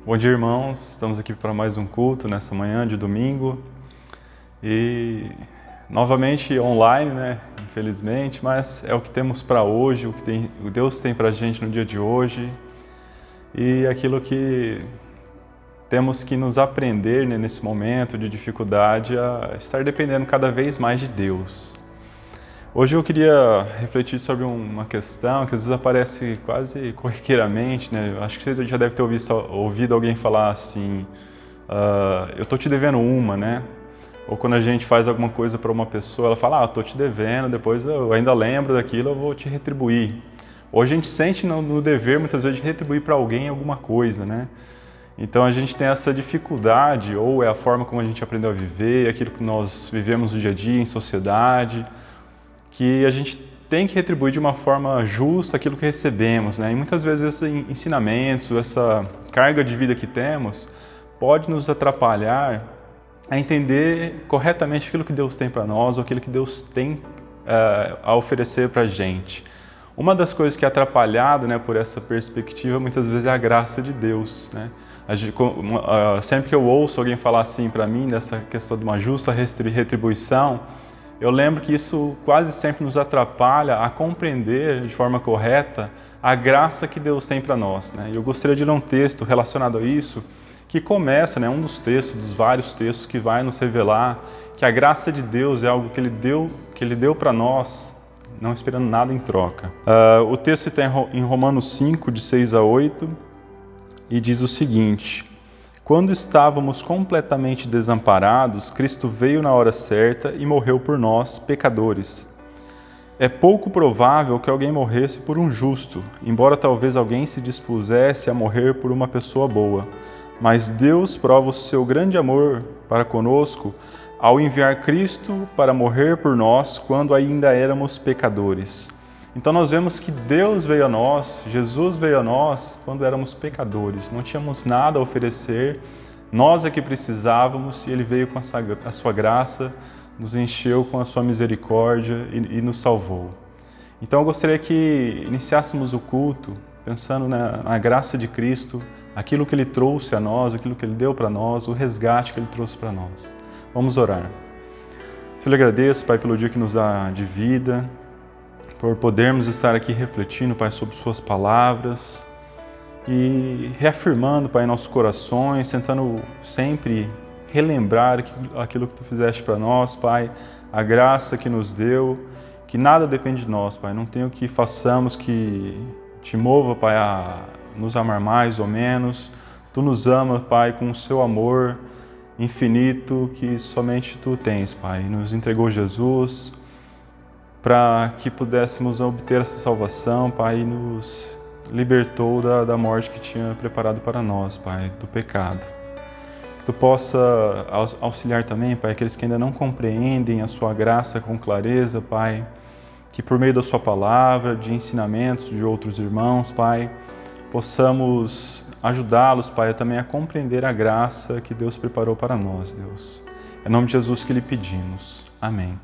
Bom dia, irmãos. Estamos aqui para mais um culto nessa manhã de domingo e novamente online, né? Infelizmente, mas é o que temos para hoje, o Deus tem para a gente no dia de hoje e aquilo que temos que nos aprender, né, nesse momento de dificuldade a estar dependendo cada vez mais de Deus. Hoje eu queria refletir sobre uma questão que às vezes aparece quase corriqueiramente, né? Acho que você já deve ter ouvido alguém falar assim, eu tô te devendo uma, né? Ou quando a gente faz alguma coisa para uma pessoa, ela fala, eu tô te devendo, depois eu ainda lembro daquilo, eu vou te retribuir. Ou a gente sente no dever, muitas vezes, de retribuir para alguém alguma coisa, né? Então a gente tem essa dificuldade, ou é a forma como a gente aprendeu a viver, aquilo que nós vivemos no dia a dia, em sociedade, que a gente tem que retribuir de uma forma justa aquilo que recebemos, né? E muitas vezes esses ensinamentos, essa carga de vida que temos, pode nos atrapalhar a entender corretamente aquilo que Deus tem para nós, ou aquilo que Deus tem a oferecer para a gente. Uma das coisas que é atrapalhada, né, por essa perspectiva, muitas vezes é a graça de Deus, né? Sempre que eu ouço alguém falar assim para mim, dessa questão de uma justa retribuição, eu lembro que isso quase sempre nos atrapalha a compreender de forma correta a graça que Deus tem para nós, né? Eu gostaria de ler um texto relacionado a isso, que começa, né, um dos textos, dos vários textos que vai nos revelar que a graça de Deus é algo que Ele deu para nós, não esperando nada em troca. O texto está em Romanos 5, de 6 a 8, e diz o seguinte: quando estávamos completamente desamparados, Cristo veio na hora certa e morreu por nós, pecadores. É pouco provável que alguém morresse por um justo, embora talvez alguém se dispusesse a morrer por uma pessoa boa. Mas Deus prova o seu grande amor para conosco ao enviar Cristo para morrer por nós quando ainda éramos pecadores. Então nós vemos que Deus veio a nós, Jesus veio a nós quando éramos pecadores, não tínhamos nada a oferecer, nós é que precisávamos e Ele veio com a sua graça, nos encheu com a sua misericórdia e nos salvou. Então eu gostaria que iniciássemos o culto pensando na graça de Cristo, aquilo que Ele trouxe a nós, aquilo que Ele deu para nós, o resgate que Ele trouxe para nós. Vamos orar. Eu lhe agradeço, Pai, pelo dia que nos dá de vida, por podermos estar aqui refletindo, Pai, sobre Suas palavras e reafirmando, Pai, em nossos corações, tentando sempre relembrar aquilo que Tu fizeste para nós, Pai, a graça que nos deu, que nada depende de nós, Pai, não tem o que façamos que Te mova, Pai, a nos amar mais ou menos. Tu nos ama, Pai, com o Seu amor infinito que somente Tu tens, Pai. Nos entregou Jesus para que pudéssemos obter essa salvação, Pai, e nos libertou da morte que tinha preparado para nós, Pai, do pecado. Que Tu possa auxiliar também, Pai, aqueles que ainda não compreendem a Sua graça com clareza, Pai, que por meio da Sua palavra, de ensinamentos de outros irmãos, Pai, possamos ajudá-los, Pai, também a compreender a graça que Deus preparou para nós, Deus. É em nome de Jesus que lhe pedimos. Amém.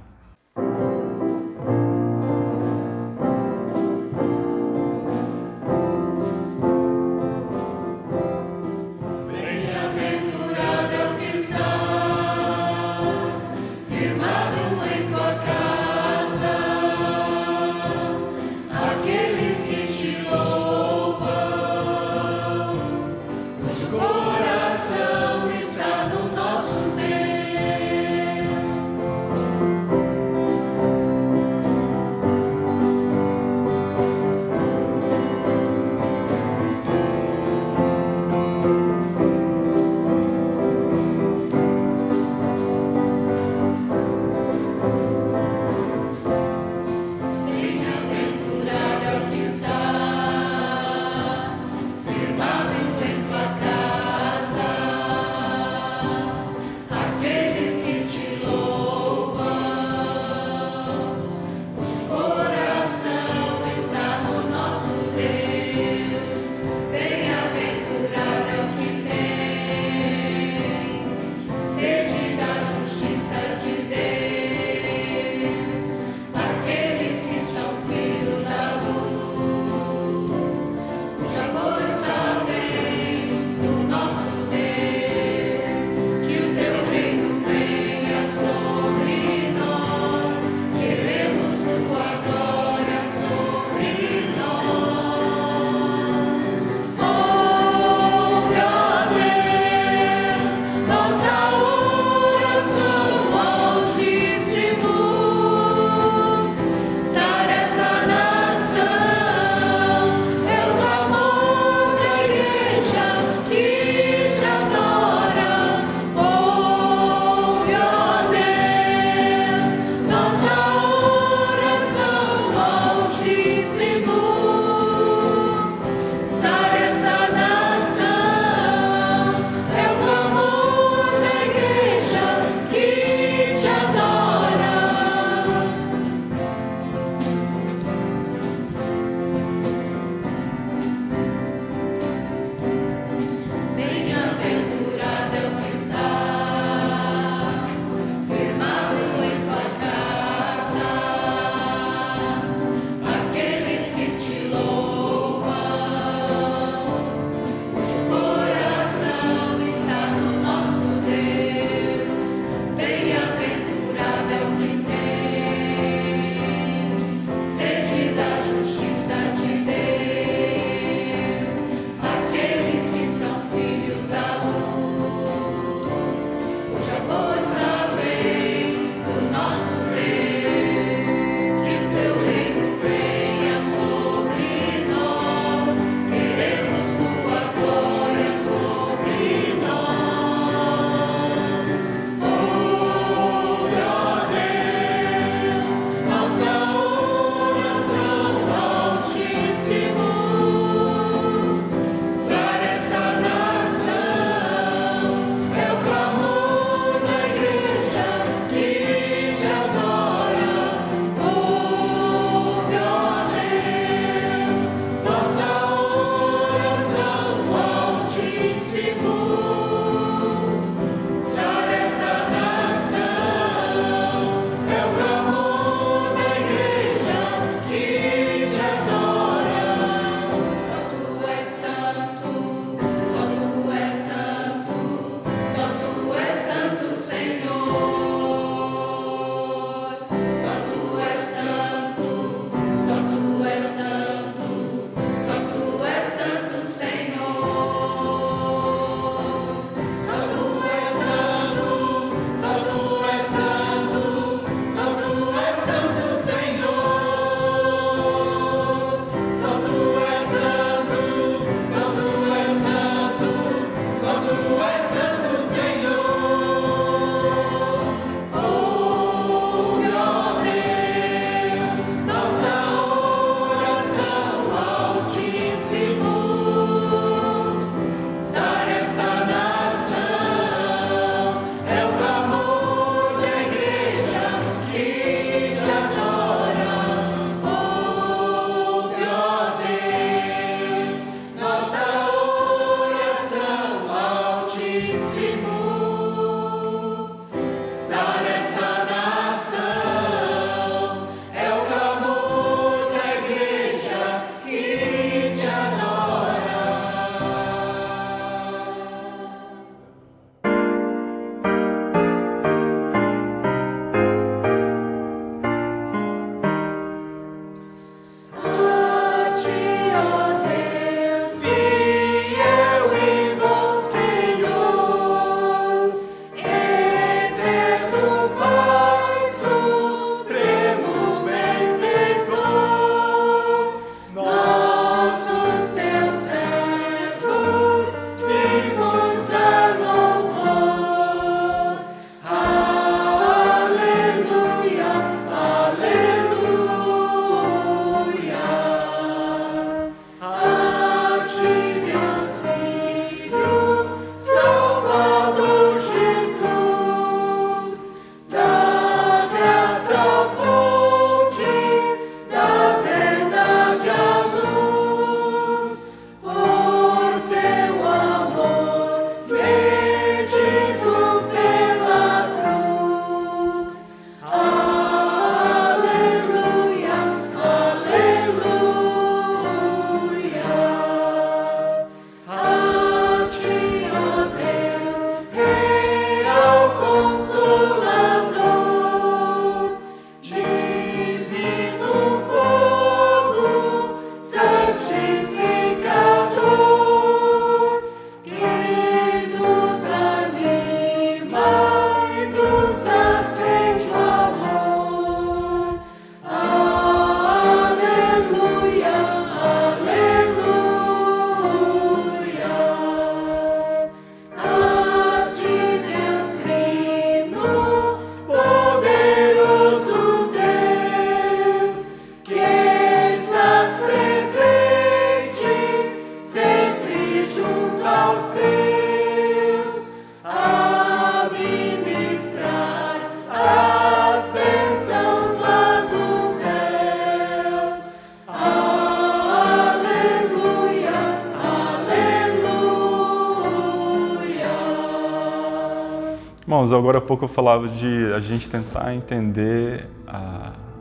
Irmãos, agora há pouco eu falava de a gente tentar entender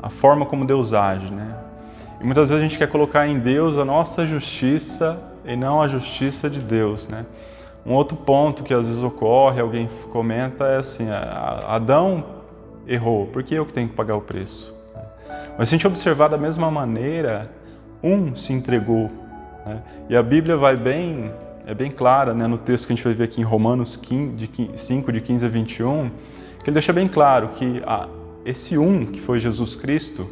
a forma como Deus age, né? E muitas vezes a gente quer colocar em Deus a nossa justiça e não a justiça de Deus, né? Um outro ponto que às vezes ocorre, alguém comenta, é assim, Adão errou, por que eu que tenho que pagar o preço? Mas se a gente observar da mesma maneira, se entregou, né? E a Bíblia é bem clara, né, no texto que a gente vai ver aqui em Romanos 5, de 15 a 21, que ele deixa bem claro que esse que foi Jesus Cristo,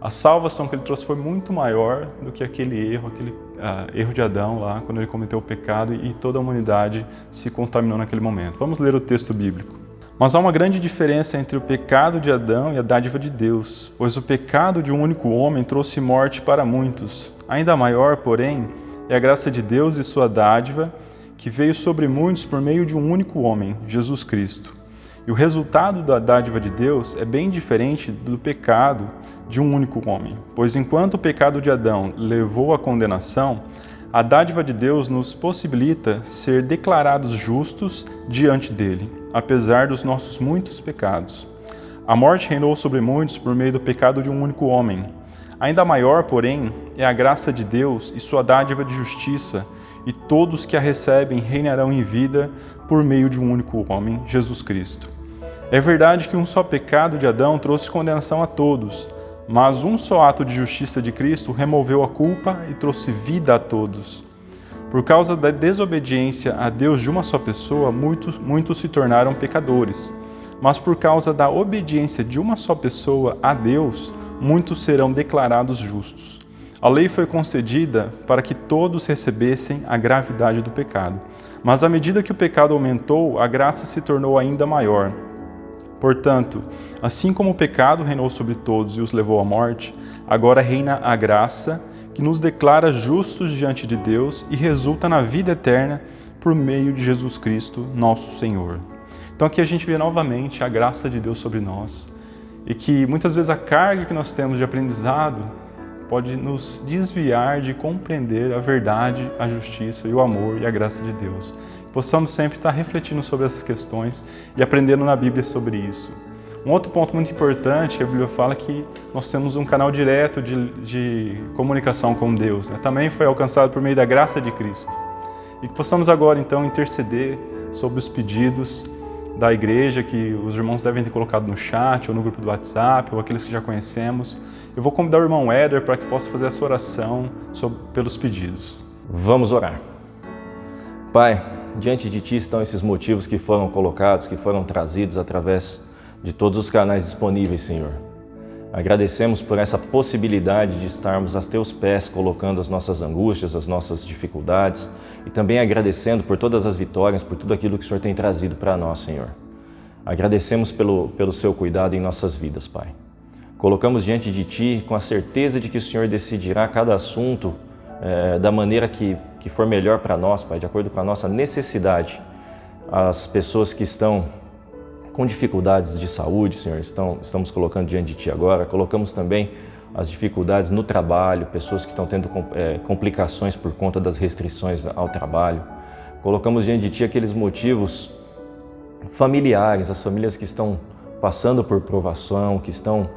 a salvação que ele trouxe foi muito maior do que aquele erro de Adão lá, quando ele cometeu o pecado e toda a humanidade se contaminou naquele momento. Vamos ler o texto bíblico. Mas há uma grande diferença entre o pecado de Adão e a dádiva de Deus, pois o pecado de um único homem trouxe morte para muitos. Ainda maior, porém, é a graça de Deus e sua dádiva, que veio sobre muitos por meio de um único homem, Jesus Cristo. E o resultado da dádiva de Deus é bem diferente do pecado de um único homem, pois enquanto o pecado de Adão levou à condenação, a dádiva de Deus nos possibilita ser declarados justos diante dele, apesar dos nossos muitos pecados. A morte reinou sobre muitos por meio do pecado de um único homem. Ainda maior, porém, é a graça de Deus e sua dádiva de justiça, e todos que a recebem reinarão em vida por meio de um único homem, Jesus Cristo. É verdade que um só pecado de Adão trouxe condenação a todos, mas um só ato de justiça de Cristo removeu a culpa e trouxe vida a todos. Por causa da desobediência a Deus de uma só pessoa, muitos se tornaram pecadores. Mas por causa da obediência de uma só pessoa a Deus, muitos serão declarados justos. A lei foi concedida para que todos recebessem a gravidade do pecado. Mas à medida que o pecado aumentou, a graça se tornou ainda maior. Portanto, assim como o pecado reinou sobre todos e os levou à morte, agora reina a graça, que nos declara justos diante de Deus e resulta na vida eterna por meio de Jesus Cristo, nosso Senhor. Então aqui a gente vê novamente a graça de Deus sobre nós e que muitas vezes a carga que nós temos de aprendizado pode nos desviar de compreender a verdade, a justiça e o amor e a graça de Deus. Possamos sempre estar refletindo sobre essas questões e aprendendo na Bíblia sobre isso. Um outro ponto muito importante que a Bíblia fala é que nós temos um canal direto de comunicação com Deus, né? Também foi alcançado por meio da graça de Cristo. E que possamos agora, então, interceder sobre os pedidos da igreja que os irmãos devem ter colocado no chat ou no grupo do WhatsApp ou aqueles que já conhecemos. Eu vou convidar o irmão Éder para que possa fazer essa oração pelos pedidos. Vamos orar. Pai, diante de Ti estão esses motivos que foram colocados, que foram trazidos através de todos os canais disponíveis, Senhor. Agradecemos por essa possibilidade de estarmos a Teus pés, colocando as nossas angústias, as nossas dificuldades e também agradecendo por todas as vitórias, por tudo aquilo que o Senhor tem trazido para nós, Senhor. Agradecemos pelo Seu cuidado em nossas vidas, Pai. Colocamos diante de Ti com a certeza de que o Senhor decidirá cada assunto da maneira que for melhor para nós, Pai, de acordo com a nossa necessidade. As pessoas que estão com dificuldades de saúde, Senhor, estamos colocando diante de Ti agora. Colocamos também as dificuldades no trabalho, pessoas que estão tendo complicações por conta das restrições ao trabalho. Colocamos diante de Ti aqueles motivos familiares, as famílias que estão passando por provação, que estão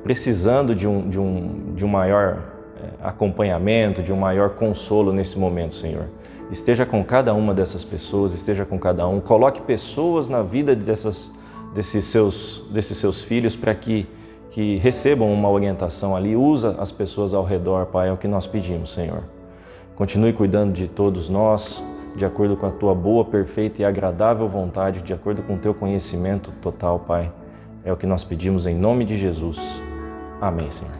precisando de um maior acompanhamento, de um maior consolo nesse momento, Senhor. Esteja com cada uma dessas pessoas, esteja com cada um. Coloque pessoas na vida desses seus filhos para que recebam uma orientação ali. Usa as pessoas ao redor, Pai, é o que nós pedimos, Senhor. Continue cuidando de todos nós, de acordo com a Tua boa, perfeita e agradável vontade, de acordo com o Teu conhecimento total, Pai. É o que nós pedimos em nome de Jesus. Amém, Senhor.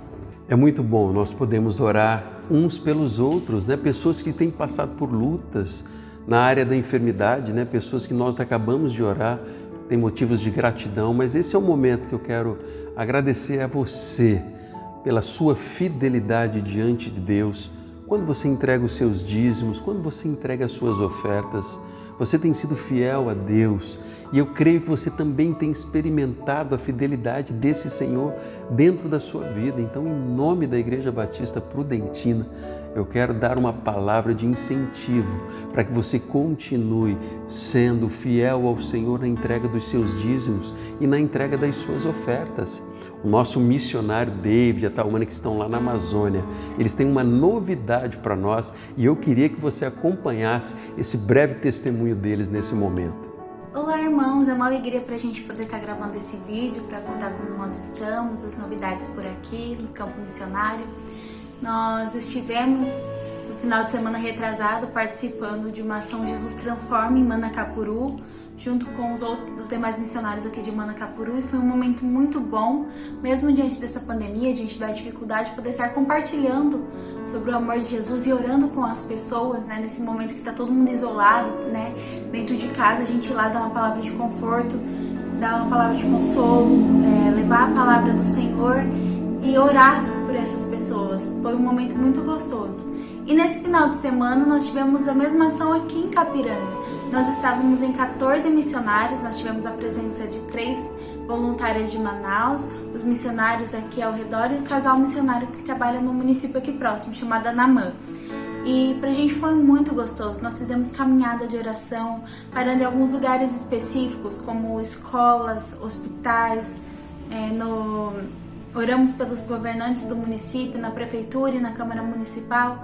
É muito bom nós podemos orar uns pelos outros, né? Pessoas que têm passado por lutas na área da enfermidade, né? Pessoas que nós acabamos de orar, têm motivos de gratidão, mas esse é o momento que eu quero agradecer a você pela sua fidelidade diante de Deus, quando você entrega os seus dízimos, quando você entrega as suas ofertas, você tem sido fiel a Deus e eu creio que você também tem experimentado a fidelidade desse Senhor dentro da sua vida. Então, em nome da Igreja Batista Prudentina, eu quero dar uma palavra de incentivo para que você continue sendo fiel ao Senhor na entrega dos seus dízimos e na entrega das suas ofertas. O nosso missionário David e a Tawana, que estão lá na Amazônia, eles têm uma novidade para nós e eu queria que você acompanhasse esse breve testemunho deles nesse momento. Olá, irmãos, é uma alegria para a gente poder estar gravando esse vídeo para contar como nós estamos, as novidades por aqui no campo missionário. Nós estivemos no final de semana retrasado participando de uma ação Jesus Transforma em Manacapuru, junto com os demais missionários aqui de Manacapuru, e foi um momento muito bom, mesmo diante dessa pandemia, diante da dificuldade, poder estar compartilhando sobre o amor de Jesus e orando com as pessoas, né, nesse momento que está todo mundo isolado, né, dentro de casa, a gente ir lá dar uma palavra de conforto, dar uma palavra de consolo, levar a palavra do Senhor e orar por essas pessoas. Foi um momento muito gostoso. E nesse final de semana nós tivemos a mesma ação aqui em Capiranga. Nós estávamos em 14 missionários, nós tivemos a presença de 3 voluntárias de Manaus, os missionários aqui ao redor e o casal missionário que trabalha no município aqui próximo, chamado Anamã. E pra gente foi muito gostoso. Nós fizemos caminhada de oração, parando em alguns lugares específicos, como escolas, hospitais, oramos pelos governantes do município, na prefeitura e na Câmara Municipal.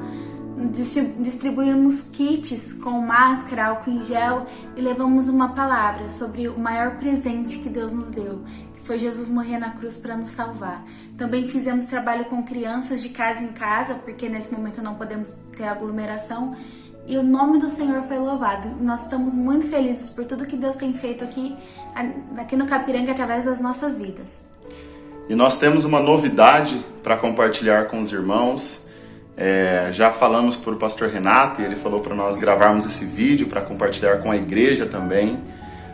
Distribuímos kits com máscara, álcool em gel e levamos uma palavra sobre o maior presente que Deus nos deu, que foi Jesus morrer na cruz para nos salvar. Também fizemos trabalho com crianças de casa em casa, porque nesse momento não podemos ter aglomeração, e o nome do Senhor foi louvado. Nós estamos muito felizes por tudo que Deus tem feito aqui no Capiranga através das nossas vidas. E nós temos uma novidade para compartilhar com os irmãos. Já falamos para o pastor Renato e ele falou para nós gravarmos esse vídeo para compartilhar com a igreja também.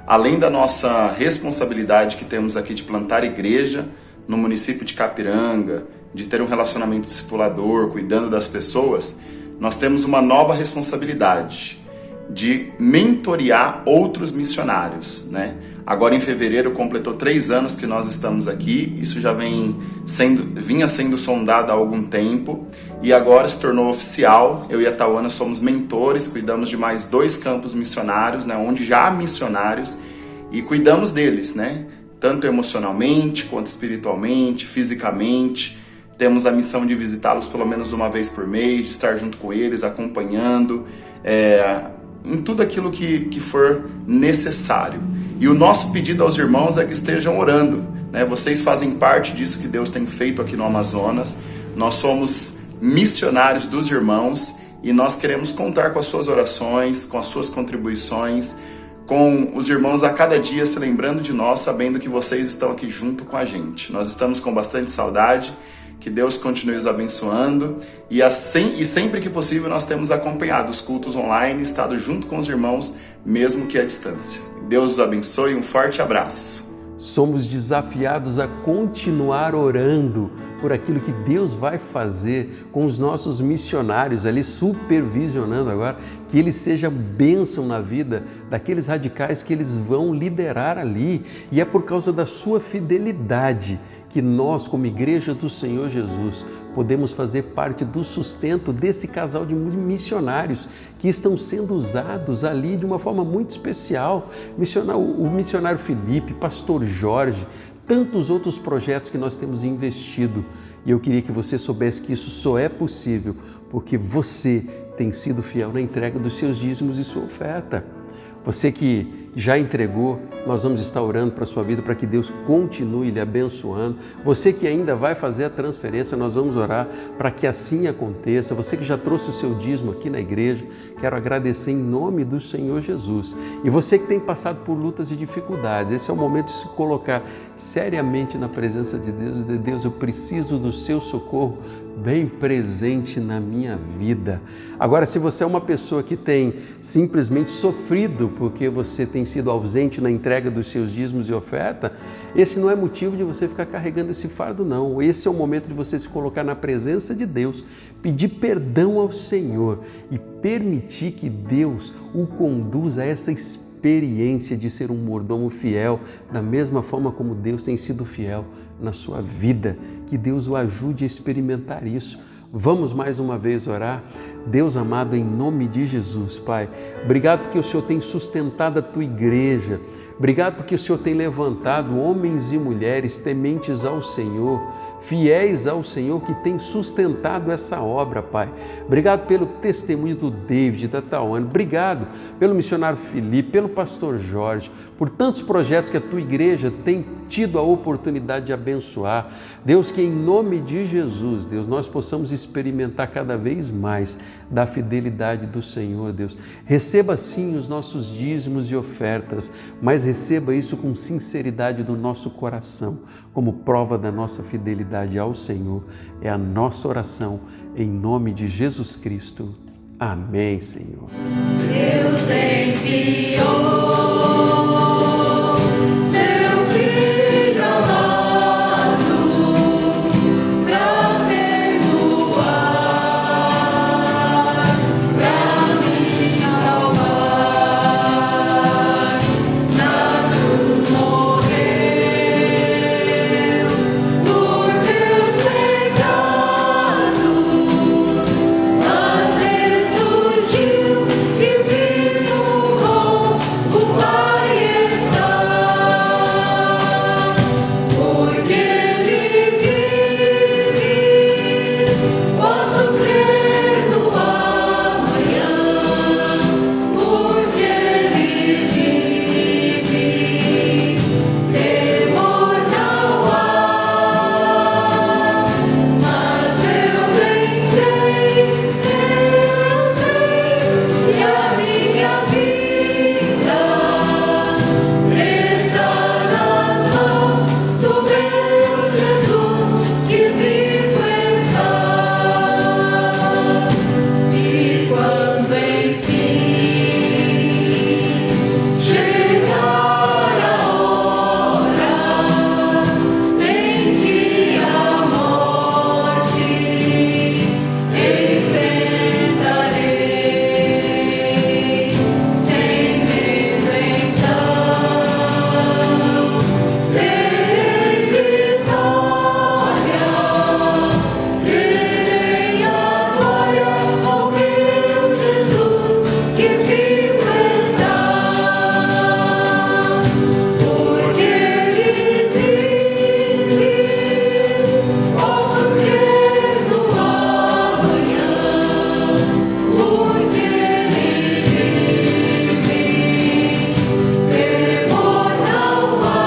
Além da nossa responsabilidade que temos aqui de plantar igreja no município de Capiranga, de ter um relacionamento discipulador, cuidando das pessoas, nós temos uma nova responsabilidade de mentorear outros missionários, né? Agora em fevereiro completou 3 anos que nós estamos aqui, isso já vinha sendo sondado há algum tempo e agora se tornou oficial. Eu e a Tawana somos mentores, cuidamos de mais 2 campos missionários, né, onde já há missionários e cuidamos deles, né, tanto emocionalmente quanto espiritualmente, fisicamente. Temos a missão de visitá-los pelo menos uma vez por mês, de estar junto com eles, acompanhando, em tudo aquilo que for necessário. E o nosso pedido aos irmãos é que estejam orando, né? Vocês fazem parte disso que Deus tem feito aqui no Amazonas. Nós somos missionários dos irmãos e nós queremos contar com as suas orações, com as suas contribuições, com os irmãos a cada dia se lembrando de nós, sabendo que vocês estão aqui junto com a gente. Nós estamos com bastante saudade. Que Deus continue os abençoando e sempre que possível nós temos acompanhado os cultos online, estado junto com os irmãos, mesmo que à distância. Deus os abençoe e um forte abraço. Somos desafiados a continuar orando por aquilo que Deus vai fazer com os nossos missionários ali, supervisionando agora, que eles sejam bênção na vida daqueles radicais que eles vão liderar ali. E é por causa da sua fidelidade que nós, como Igreja do Senhor Jesus, podemos fazer parte do sustento desse casal de missionários que estão sendo usados ali de uma forma muito especial. O missionário Felipe, pastor Jorge, tantos outros projetos que nós temos investido. E eu queria que você soubesse que isso só é possível porque você tem sido fiel na entrega dos seus dízimos e sua oferta. Você que já entregou, nós vamos estar orando para a sua vida, para que Deus continue lhe abençoando. Você que ainda vai fazer a transferência, nós vamos orar para que assim aconteça. Você que já trouxe o seu dízimo aqui na igreja, quero agradecer em nome do Senhor Jesus. E você que tem passado por lutas e dificuldades, esse é o momento de se colocar seriamente na presença de Deus e dizer: Deus, eu preciso do seu socorro bem presente na minha vida. Agora, se você é uma pessoa que tem simplesmente sofrido porque você tem sido ausente na entrega dos seus dízimos e oferta, esse não é motivo de você ficar carregando esse fardo, não. Esse é o momento de você se colocar na presença de Deus, pedir perdão ao Senhor e permitir que Deus o conduza a essa experiência de ser um mordomo fiel, da mesma forma como Deus tem sido fiel na sua vida. Que Deus o ajude a experimentar isso. Vamos mais uma vez orar? Deus amado, em nome de Jesus, Pai, obrigado porque o Senhor tem sustentado a Tua igreja, obrigado porque o Senhor tem levantado homens e mulheres tementes ao Senhor, fiéis ao Senhor, que tem sustentado essa obra, Pai. Obrigado pelo testemunho do David, da Tawane, obrigado pelo missionário Felipe, pelo pastor Jorge, por tantos projetos que a Tua igreja tem tido a oportunidade de abençoar. Deus, que em nome de Jesus, Deus, nós possamos experimentar cada vez mais da fidelidade do Senhor, Deus. Receba sim os nossos dízimos e ofertas, mas receba isso com sinceridade do nosso coração, como prova da nossa fidelidade ao Senhor. É a nossa oração, em nome de Jesus Cristo. Amém, Senhor. Deus enviou seu Filho amado pra perdoar, pra me salvar. Na cruz morreu por meus pecados, mas ressurgiu e vivo com o Pai está. Porque Ele vive, posso crer no amanhã. Porque Ele vive, temor não há. Mas eu bem sei, e a minha vida está nas mãos do meu Jesus, que vivo está. E quando enfim chegar a hora em que a morte enfrentarei, sem medo então terei vitória, terei a glória ao meu Jesus, que vivo está. Porque Ele vive, posso crer no amanhã. Porque Ele vive, temor não há.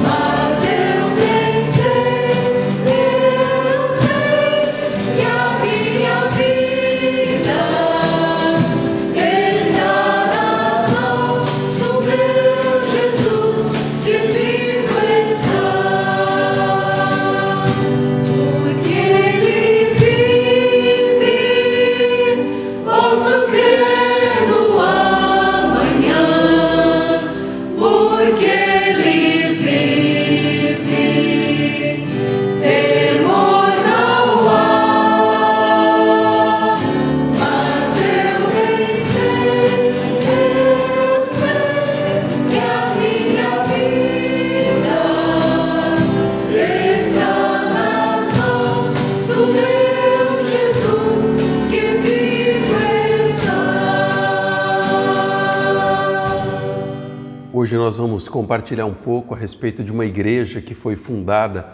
Mas eu bem sei, que a minha vida está nas mãos do meu Jesus, que vivo está. Porque Ele vive, posso crer no amanhã. Porque Ele vive, temor não há. Mas eu bem sei, que a minha vida está nas mãos do meu Jesus, que vivo está. Hoje nós vamos compartilhar um pouco a respeito de uma igreja que foi fundada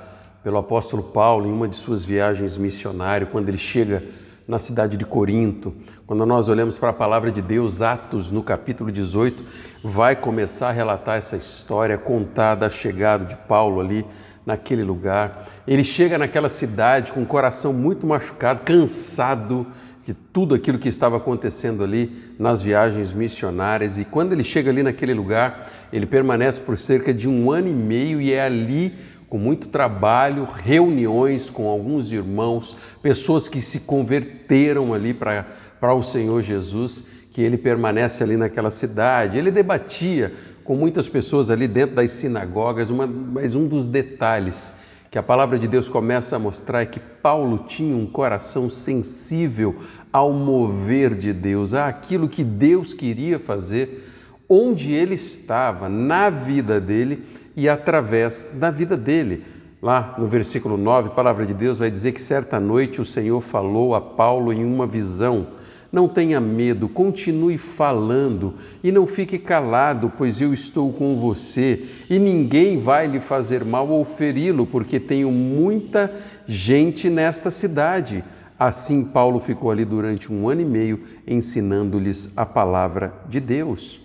pelo apóstolo Paulo em uma de suas viagens missionárias, quando ele chega na cidade de Corinto. Quando nós olhamos para a palavra de Deus, Atos, no capítulo 18, vai começar a relatar essa história, contar da chegada de Paulo ali naquele lugar. Ele chega naquela cidade com o coração muito machucado, cansado de tudo aquilo que estava acontecendo ali nas viagens missionárias. E quando ele chega ali naquele lugar, ele permanece por cerca de 1 ano e meio, e é ali com muito trabalho, reuniões com alguns irmãos, pessoas que se converteram ali para o Senhor Jesus, que ele permanece ali naquela cidade. Ele debatia com muitas pessoas ali dentro das sinagogas, mas um dos detalhes que a palavra de Deus começa a mostrar é que Paulo tinha um coração sensível ao mover de Deus, àquilo que Deus queria fazer, onde ele estava, na vida dele e através da vida dele. Lá no versículo 9, a palavra de Deus vai dizer que certa noite o Senhor falou a Paulo em uma visão: não tenha medo, continue falando e não fique calado, pois eu estou com você e ninguém vai lhe fazer mal ou feri-lo, porque tenho muita gente nesta cidade. Assim, Paulo ficou ali durante 1 ano e meio ensinando-lhes a palavra de Deus.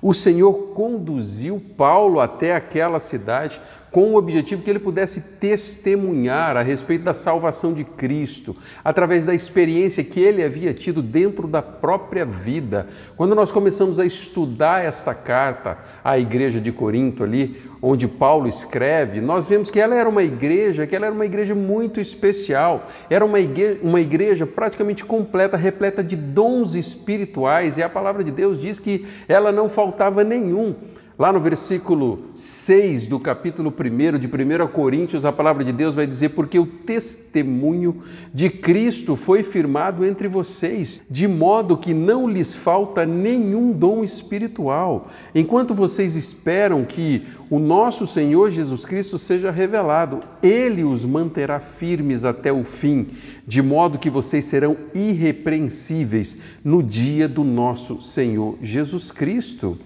O Senhor conduziu Paulo até aquela cidade com o objetivo que ele pudesse testemunhar a respeito da salvação de Cristo, através da experiência que ele havia tido dentro da própria vida. Quando nós começamos a estudar esta carta à igreja de Corinto, ali onde Paulo escreve, nós vemos que ela era uma igreja muito especial, era uma igreja praticamente completa, repleta de dons espirituais, e a palavra de Deus diz que ela não faltava nenhum. Lá no versículo 6 do capítulo 1 de 1 Coríntios, a palavra de Deus vai dizer: porque o testemunho de Cristo foi firmado entre vocês, de modo que não lhes falta nenhum dom espiritual, enquanto vocês esperam que o nosso Senhor Jesus Cristo seja revelado. Ele os manterá firmes até o fim, de modo que vocês serão irrepreensíveis no dia do nosso Senhor Jesus Cristo.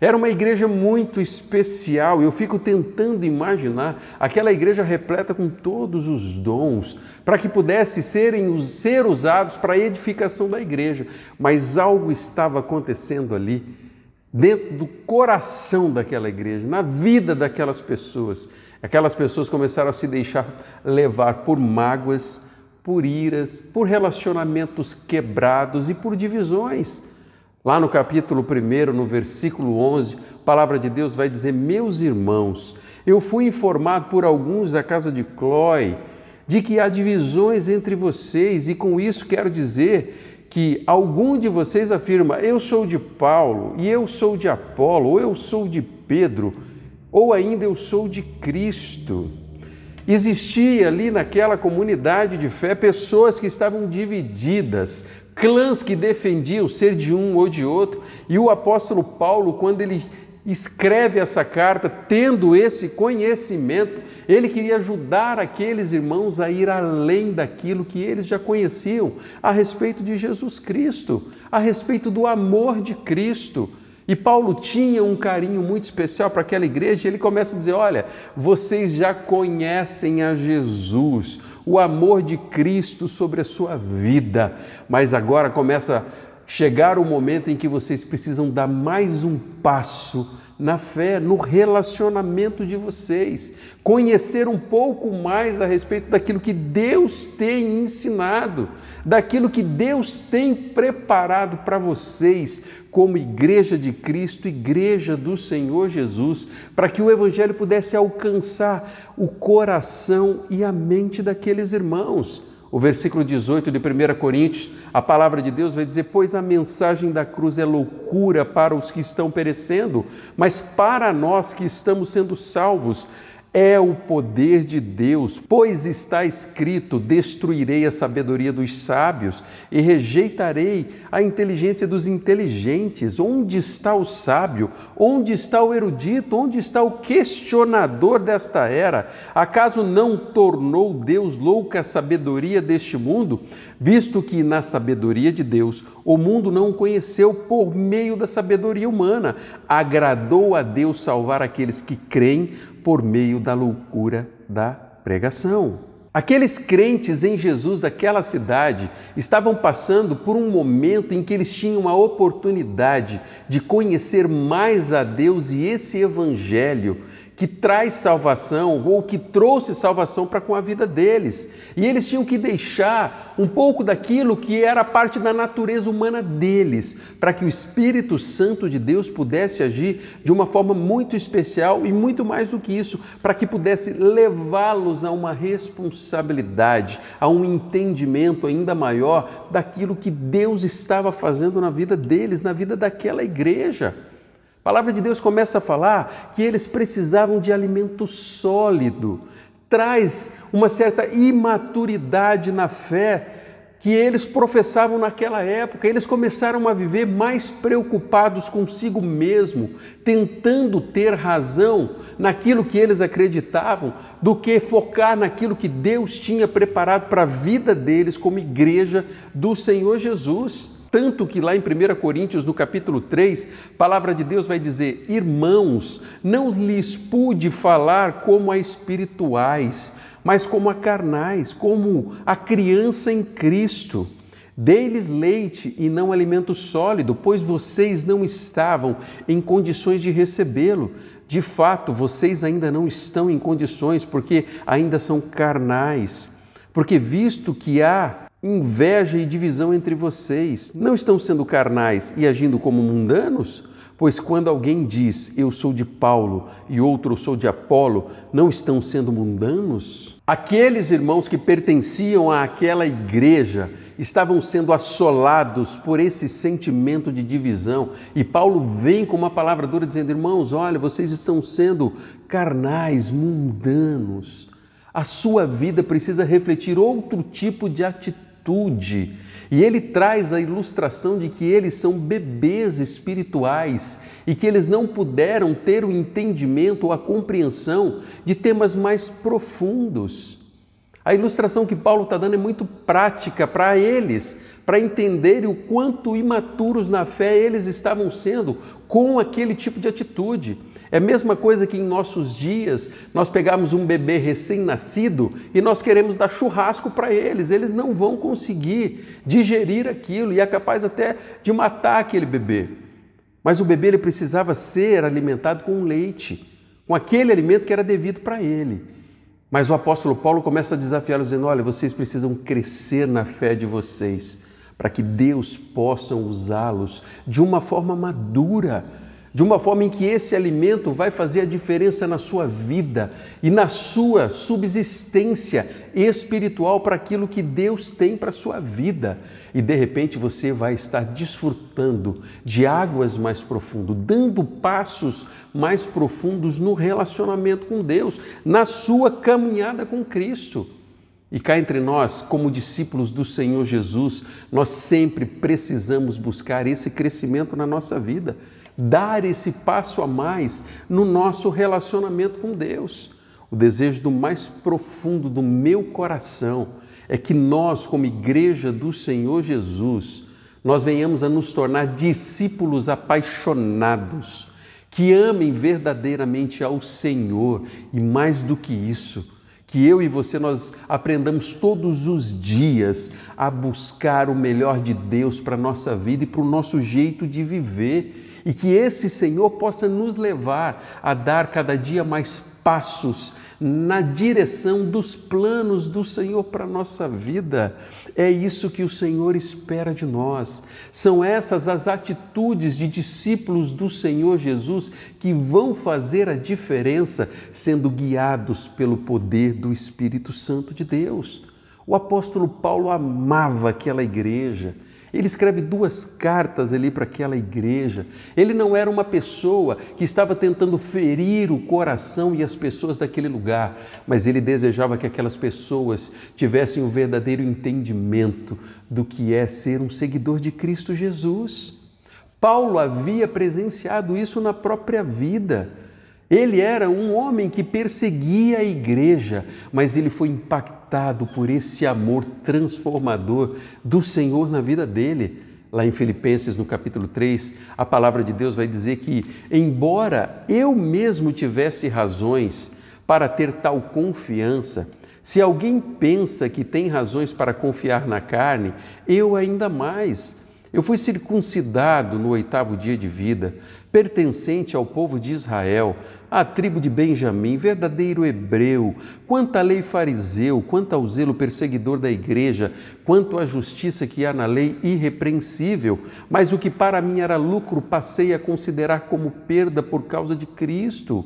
Era uma igreja muito especial. Eu fico tentando imaginar aquela igreja repleta com todos os dons, para que pudesse ser usados para a edificação da igreja. Mas algo estava acontecendo ali, dentro do coração daquela igreja, na vida daquelas pessoas. Aquelas pessoas começaram a se deixar levar por mágoas, por iras, por relacionamentos quebrados e por divisões. Lá no capítulo 1, no versículo 11, a palavra de Deus vai dizer: meus irmãos, eu fui informado por alguns da casa de Cloé de que há divisões entre vocês, e com isso quero dizer que algum de vocês afirma: eu sou de Paulo, e eu sou de Apolo, ou eu sou de Pedro, ou ainda eu sou de Cristo. Existia ali naquela comunidade de fé pessoas que estavam divididas, clãs que defendiam ser de um ou de outro, e o apóstolo Paulo, quando ele escreve essa carta, tendo esse conhecimento, ele queria ajudar aqueles irmãos a ir além daquilo que eles já conheciam a respeito de Jesus Cristo, a respeito do amor de Cristo. E Paulo tinha um carinho muito especial para aquela igreja, e ele começa a dizer: olha, vocês já conhecem a Jesus, o amor de Cristo sobre a sua vida, mas agora começa a chegar o momento em que vocês precisam dar mais um passo na fé, no relacionamento de vocês, conhecer um pouco mais a respeito daquilo que Deus tem ensinado, daquilo que Deus tem preparado para vocês como igreja de Cristo, igreja do Senhor Jesus, para que o Evangelho pudesse alcançar o coração e a mente daqueles irmãos. O versículo 18 de 1 Coríntios, a palavra de Deus vai dizer: pois a mensagem da cruz é loucura para os que estão perecendo, mas para nós que estamos sendo salvos, é o poder de Deus, pois está escrito: destruirei a sabedoria dos sábios e rejeitarei a inteligência dos inteligentes. Onde está o sábio? Onde está o erudito? Onde está o questionador desta era? Acaso não tornou Deus louca a sabedoria deste mundo? Visto que na sabedoria de Deus o mundo não o conheceu por meio da sabedoria humana, agradou a Deus salvar aqueles que creem por meio da loucura da pregação. Aqueles crentes em Jesus daquela cidade estavam passando por um momento em que eles tinham a oportunidade de conhecer mais a Deus e esse evangelho que traz salvação ou que trouxe salvação para com a vida deles. E eles tinham que deixar um pouco daquilo que era parte da natureza humana deles, para que o Espírito Santo de Deus pudesse agir de uma forma muito especial e muito mais do que isso, para que pudesse levá-los a uma responsabilidade, a um entendimento ainda maior daquilo que Deus estava fazendo na vida deles, na vida daquela igreja. A palavra de Deus começa a falar que eles precisavam de alimento sólido, traz uma certa imaturidade na fé que eles professavam naquela época. Eles começaram a viver mais preocupados consigo mesmo, tentando ter razão naquilo que eles acreditavam, do que focar naquilo que Deus tinha preparado para a vida deles como igreja do Senhor Jesus. Tanto que lá em 1 Coríntios, no capítulo 3, a palavra de Deus vai dizer: irmãos, não lhes pude falar como a espirituais, mas como a carnais, como a criança em Cristo. Dei-lhes leite e não alimento sólido, pois vocês não estavam em condições de recebê-lo. De fato, vocês ainda não estão em condições, porque ainda são carnais. Porque visto que há inveja e divisão entre vocês, não estão sendo carnais e agindo como mundanos? Pois quando alguém diz, eu sou de Paulo, e outro, eu sou de Apolo, não estão sendo mundanos? Aqueles irmãos que pertenciam àquela igreja estavam sendo assolados por esse sentimento de divisão, e Paulo vem com uma palavra dura dizendo: irmãos, olha, vocês estão sendo carnais, mundanos. A sua vida precisa refletir outro tipo de atitude. E ele traz a ilustração de que eles são bebês espirituais e que eles não puderam ter o entendimento ou a compreensão de temas mais profundos. A ilustração que Paulo está dando é muito prática para eles, para entenderem o quanto imaturos na fé eles estavam sendo com aquele tipo de atitude. É a mesma coisa que em nossos dias nós pegamos um bebê recém-nascido e nós queremos dar churrasco para eles. Eles não vão conseguir digerir aquilo e é capaz até de matar aquele bebê. Mas o bebê ele precisava ser alimentado com leite, com aquele alimento que era devido para ele. Mas o apóstolo Paulo começa a desafiá-los dizendo: olha, vocês precisam crescer na fé de vocês, para que Deus possa usá-los de uma forma madura, de uma forma em que esse alimento vai fazer a diferença na sua vida e na sua subsistência espiritual para aquilo que Deus tem para a sua vida. E de repente você vai estar desfrutando de águas mais profundas, dando passos mais profundos no relacionamento com Deus, na sua caminhada com Cristo. E cá entre nós, como discípulos do Senhor Jesus, nós sempre precisamos buscar esse crescimento na nossa vida, dar esse passo a mais no nosso relacionamento com Deus. O desejo do mais profundo do meu coração é que nós, como igreja do Senhor Jesus, nós venhamos a nos tornar discípulos apaixonados, que amem verdadeiramente ao Senhor e mais do que isso, que eu e você nós aprendamos todos os dias a buscar o melhor de Deus para a nossa vida e para o nosso jeito de viver, e que esse Senhor possa nos levar a dar cada dia mais passos na direção dos planos do Senhor para a nossa vida. É isso que o Senhor espera de nós. São essas as atitudes de discípulos do Senhor Jesus que vão fazer a diferença, sendo guiados pelo poder do Espírito Santo de Deus. O apóstolo Paulo amava aquela igreja. Ele escreve 2 cartas ali para aquela igreja. Ele não era uma pessoa que estava tentando ferir o coração e as pessoas daquele lugar, mas ele desejava que aquelas pessoas tivessem o verdadeiro entendimento do que é ser um seguidor de Cristo Jesus. Paulo havia presenciado isso na própria vida. Ele era um homem que perseguia a igreja, mas ele foi impactado por esse amor transformador do Senhor na vida dele. Lá em Filipenses, no capítulo 3, a palavra de Deus vai dizer que, embora eu mesmo tivesse razões para ter tal confiança, se alguém pensa que tem razões para confiar na carne, eu ainda mais. Eu fui circuncidado no 8º dia de vida, pertencente ao povo de Israel, à tribo de Benjamim, verdadeiro hebreu, quanto à lei fariseu, quanto ao zelo perseguidor da igreja, quanto à justiça que há na lei irrepreensível, mas o que para mim era lucro passei a considerar como perda por causa de Cristo.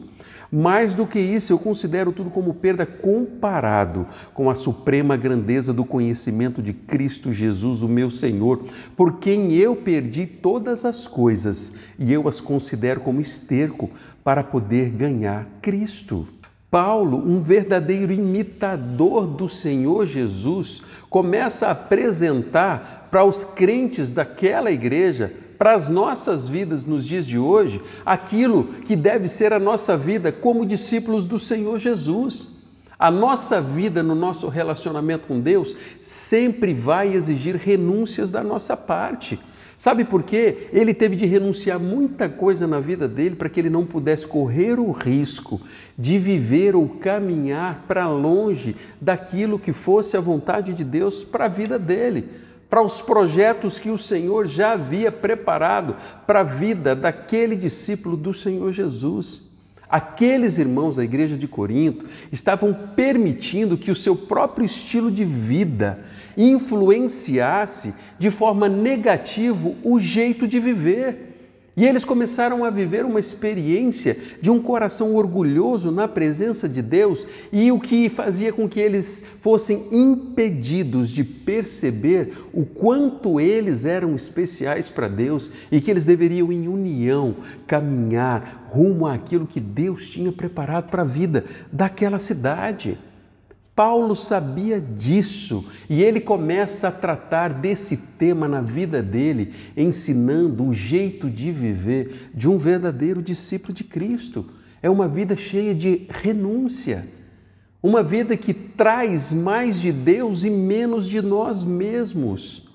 Mais do que isso, eu considero tudo como perda comparado com a suprema grandeza do conhecimento de Cristo Jesus, o meu Senhor, por quem eu perdi todas as coisas e eu as considero como esterco para poder ganhar Cristo. Paulo, um verdadeiro imitador do Senhor Jesus, começa a apresentar para os crentes daquela igreja, para as nossas vidas nos dias de hoje, aquilo que deve ser a nossa vida como discípulos do Senhor Jesus. A nossa vida no nosso relacionamento com Deus sempre vai exigir renúncias da nossa parte. Sabe por quê? Ele teve de renunciar muita coisa na vida dele para que ele não pudesse correr o risco de viver ou caminhar para longe daquilo que fosse a vontade de Deus para a vida dele, para os projetos que o Senhor já havia preparado para a vida daquele discípulo do Senhor Jesus. Aqueles irmãos da igreja de Corinto estavam permitindo que o seu próprio estilo de vida influenciasse de forma negativa o jeito de viver. E eles começaram a viver uma experiência de um coração orgulhoso na presença de Deus, e o que fazia com que eles fossem impedidos de perceber o quanto eles eram especiais para Deus e que eles deveriam em união caminhar rumo àquilo que Deus tinha preparado para a vida daquela cidade. Paulo sabia disso e ele começa a tratar desse tema na vida dele, ensinando o jeito de viver de um verdadeiro discípulo de Cristo. É uma vida cheia de renúncia, uma vida que traz mais de Deus e menos de nós mesmos.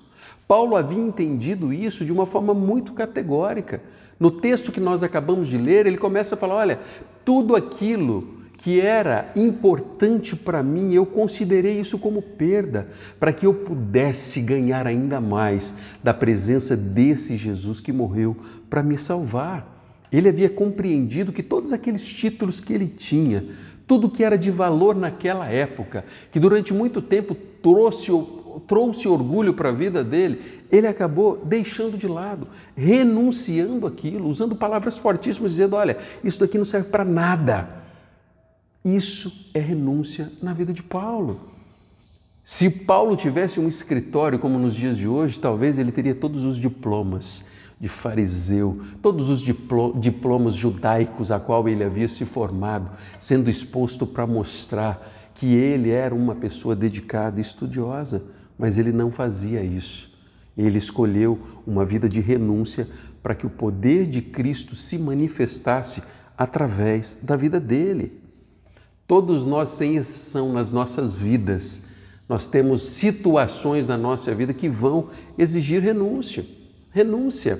Paulo havia entendido isso de uma forma muito categórica. No texto que nós acabamos de ler, ele começa a falar, olha, tudo aquilo que era importante para mim, eu considerei isso como perda, para que eu pudesse ganhar ainda mais da presença desse Jesus que morreu para me salvar. Ele havia compreendido que todos aqueles títulos que ele tinha, tudo que era de valor naquela época, que durante muito tempo trouxe orgulho para a vida dele, ele acabou deixando de lado, renunciando àquilo, usando palavras fortíssimas, dizendo, olha, isso daqui não serve para nada. Isso é renúncia na vida de Paulo. Se Paulo tivesse um escritório como nos dias de hoje, talvez ele teria todos os diplomas de fariseu, todos os diplomas judaicos a qual ele havia se formado, sendo exposto para mostrar que ele era uma pessoa dedicada e estudiosa, mas ele não fazia isso. Ele escolheu uma vida de renúncia para que o poder de Cristo se manifestasse através da vida dele. Todos nós, sem exceção, nas nossas vidas, nós temos situações na nossa vida que vão exigir renúncia. Renúncia.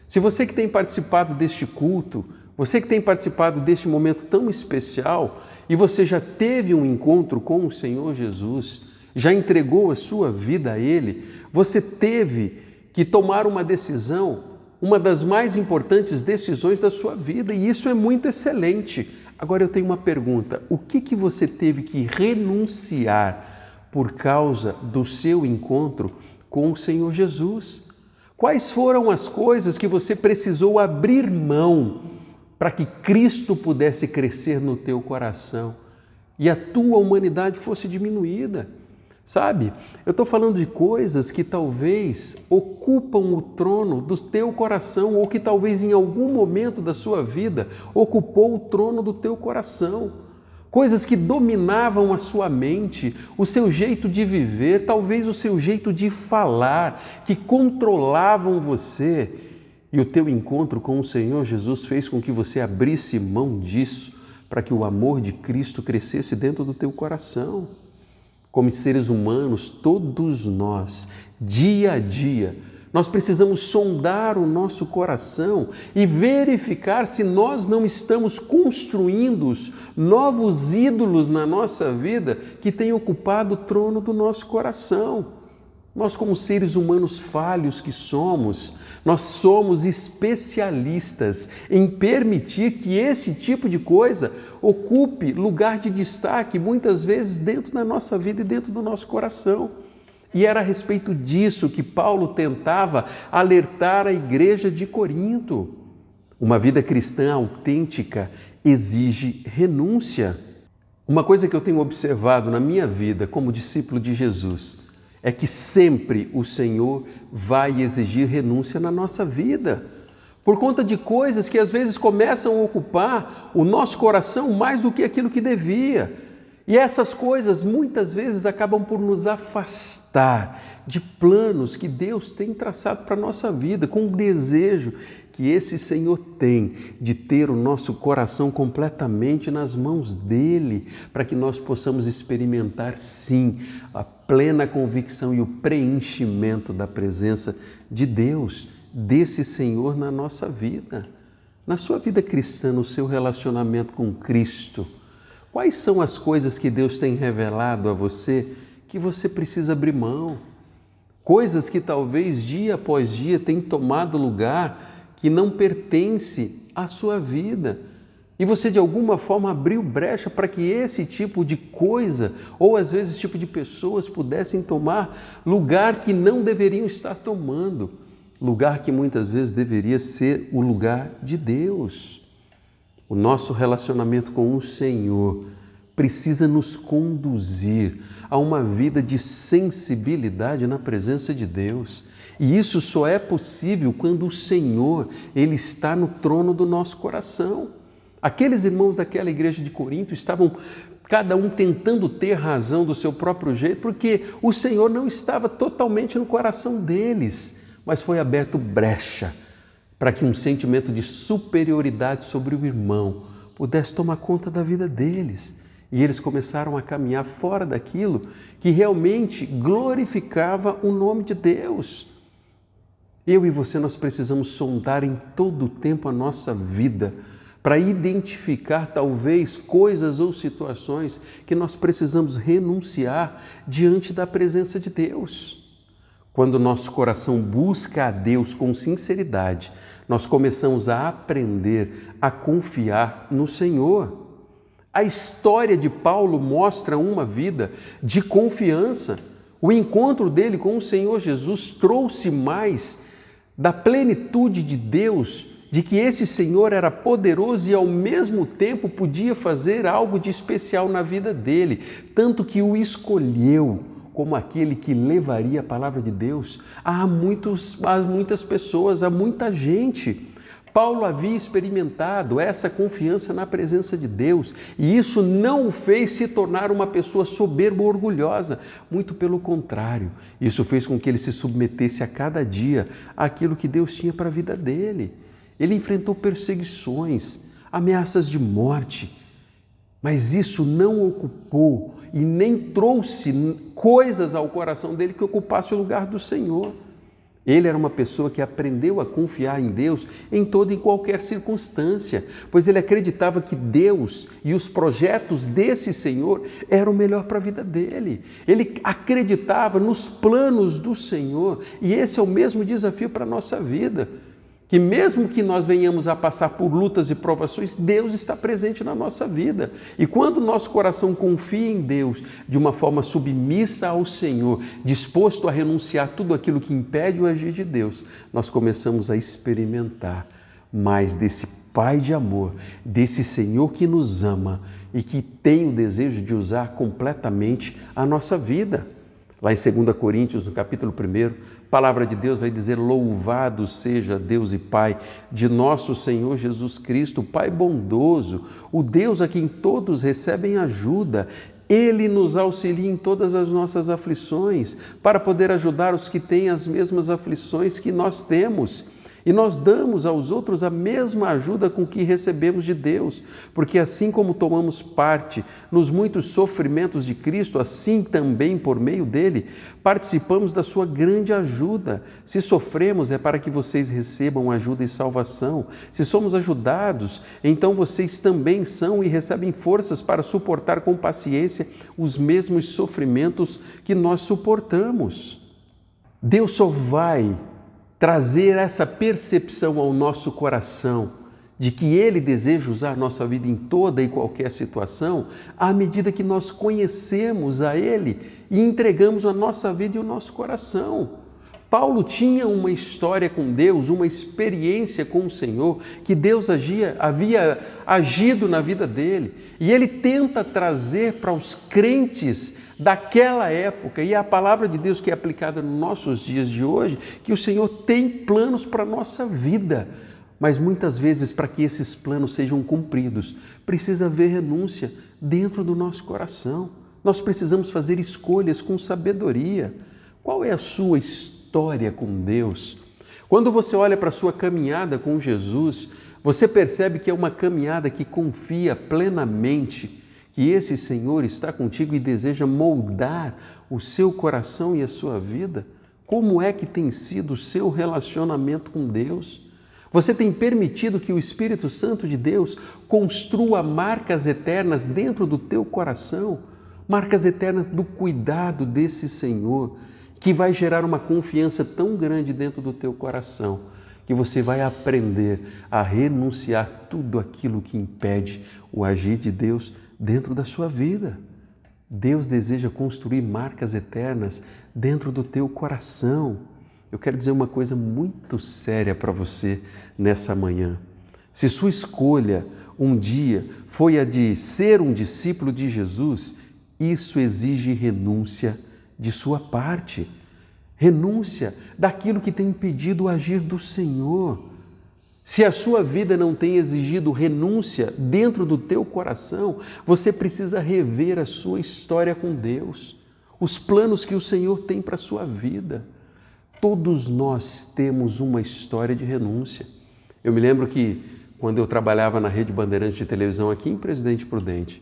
Se você que tem participado deste culto, você que tem participado deste momento tão especial e você já teve um encontro com o Senhor Jesus, já entregou a sua vida a Ele, você teve que tomar uma decisão, uma das mais importantes decisões da sua vida, e isso é muito excelente. Agora eu tenho uma pergunta, o que você teve que renunciar por causa do seu encontro com o Senhor Jesus? Quais foram as coisas que você precisou abrir mão para que Cristo pudesse crescer no teu coração e a tua humanidade fosse diminuída? Sabe, eu estou falando de coisas que talvez ocupam o trono do teu coração ou que talvez em algum momento da sua vida ocupou o trono do teu coração. Coisas que dominavam a sua mente, o seu jeito de viver, talvez o seu jeito de falar, que controlavam você. E o teu encontro com o Senhor Jesus fez com que você abrisse mão disso para que o amor de Cristo crescesse dentro do teu coração. Como seres humanos, todos nós, dia a dia, nós precisamos sondar o nosso coração e verificar se nós não estamos construindo novos ídolos na nossa vida que têm ocupado o trono do nosso coração. Nós, como seres humanos falhos que somos, nós somos especialistas em permitir que esse tipo de coisa ocupe lugar de destaque, muitas vezes dentro da nossa vida e dentro do nosso coração. E era a respeito disso que Paulo tentava alertar a igreja de Corinto. Uma vida cristã autêntica exige renúncia. Uma coisa que eu tenho observado na minha vida como discípulo de Jesus é que sempre o Senhor vai exigir renúncia na nossa vida, por conta de coisas que às vezes começam a ocupar o nosso coração mais do que aquilo que devia. E essas coisas muitas vezes acabam por nos afastar de planos que Deus tem traçado para a nossa vida, com o desejo que esse Senhor tem de ter o nosso coração completamente nas mãos dEle, para que nós possamos experimentar, sim, a plena convicção e o preenchimento da presença de Deus, desse Senhor na nossa vida. Na sua vida cristã, no seu relacionamento com Cristo, quais são as coisas que Deus tem revelado a você que você precisa abrir mão? Coisas que talvez dia após dia têm tomado lugar que não pertence à sua vida. E você de alguma forma abriu brecha para que esse tipo de coisa, ou às vezes esse tipo de pessoas pudessem tomar lugar que não deveriam estar tomando. Lugar que muitas vezes deveria ser o lugar de Deus. O nosso relacionamento com o Senhor precisa nos conduzir a uma vida de sensibilidade na presença de Deus. E isso só é possível quando o Senhor, Ele está no trono do nosso coração. Aqueles irmãos daquela igreja de Corinto estavam cada um tentando ter razão do seu próprio jeito, porque o Senhor não estava totalmente no coração deles, mas foi aberto brecha para que um sentimento de superioridade sobre o irmão pudesse tomar conta da vida deles. E eles começaram a caminhar fora daquilo que realmente glorificava o nome de Deus. Eu e você, nós precisamos sondar em todo o tempo a nossa vida para identificar talvez coisas ou situações que nós precisamos renunciar diante da presença de Deus. Quando nosso coração busca a Deus com sinceridade, nós começamos a aprender a confiar no Senhor. A história de Paulo mostra uma vida de confiança. O encontro dele com o Senhor Jesus trouxe mais da plenitude de Deus, de que esse Senhor era poderoso e ao mesmo tempo podia fazer algo de especial na vida dele, tanto que o escolheu como aquele que levaria a palavra de Deus a muitas pessoas, a muita gente. Paulo havia experimentado essa confiança na presença de Deus e isso não o fez se tornar uma pessoa soberba ou orgulhosa, muito pelo contrário, isso fez com que ele se submetesse a cada dia àquilo que Deus tinha para a vida dele. Ele enfrentou perseguições, ameaças de morte, mas isso não ocupou e nem trouxe coisas ao coração dele que ocupasse o lugar do Senhor. Ele era uma pessoa que aprendeu a confiar em Deus em toda e qualquer circunstância, pois ele acreditava que Deus e os projetos desse Senhor eram o melhor para a vida dele. Ele acreditava nos planos do Senhor e esse é o mesmo desafio para a nossa vida. Que mesmo que nós venhamos a passar por lutas e provações, Deus está presente na nossa vida. E quando o nosso coração confia em Deus de uma forma submissa ao Senhor, disposto a renunciar tudo aquilo que impede o agir de Deus, nós começamos a experimentar mais desse Pai de amor, desse Senhor que nos ama e que tem o desejo de usar completamente a nossa vida. Lá em 2 Coríntios, no capítulo 1, a palavra de Deus vai dizer: louvado seja Deus e Pai de nosso Senhor Jesus Cristo, o Pai bondoso, o Deus a quem todos recebem ajuda. Ele nos auxilia em todas as nossas aflições, para poder ajudar os que têm as mesmas aflições que nós temos. E nós damos aos outros a mesma ajuda com que recebemos de Deus, porque assim como tomamos parte nos muitos sofrimentos de Cristo, assim também por meio dele, participamos da sua grande ajuda. Se sofremos é para que vocês recebam ajuda e salvação. Se somos ajudados, então vocês também são e recebem forças para suportar com paciência os mesmos sofrimentos que nós suportamos. Deus só vai trazer essa percepção ao nosso coração de que Ele deseja usar a nossa vida em toda e qualquer situação, à medida que nós conhecemos a Ele e entregamos a nossa vida e o nosso coração. Paulo tinha uma história com Deus, uma experiência com o Senhor, que Deus havia agido na vida dele. E ele tenta trazer para os crentes daquela época, e a palavra de Deus que é aplicada nos nossos dias de hoje, que o Senhor tem planos para a nossa vida. Mas muitas vezes, para que esses planos sejam cumpridos, precisa haver renúncia dentro do nosso coração. Nós precisamos fazer escolhas com sabedoria. Qual é a sua história com Deus? Quando você olha para a sua caminhada com Jesus, você percebe que é uma caminhada que confia plenamente que esse Senhor está contigo e deseja moldar o seu coração e a sua vida? Como é que tem sido o seu relacionamento com Deus? Você tem permitido que o Espírito Santo de Deus construa marcas eternas dentro do teu coração? Marcas eternas do cuidado desse Senhor, que vai gerar uma confiança tão grande dentro do teu coração, que você vai aprender a renunciar tudo aquilo que impede o agir de Deus dentro da sua vida. Deus deseja construir marcas eternas dentro do teu coração. Eu quero dizer uma coisa muito séria para você nessa manhã. Se sua escolha um dia foi a de ser um discípulo de Jesus, isso exige renúncia de sua parte. Renúncia daquilo que tem impedido o agir do Senhor. Se a sua vida não tem exigido renúncia dentro do teu coração, você precisa rever a sua história com Deus, os planos que o Senhor tem para a sua vida. Todos nós temos uma história de renúncia. Eu me lembro que quando eu trabalhava na Rede Bandeirantes de televisão aqui em Presidente Prudente,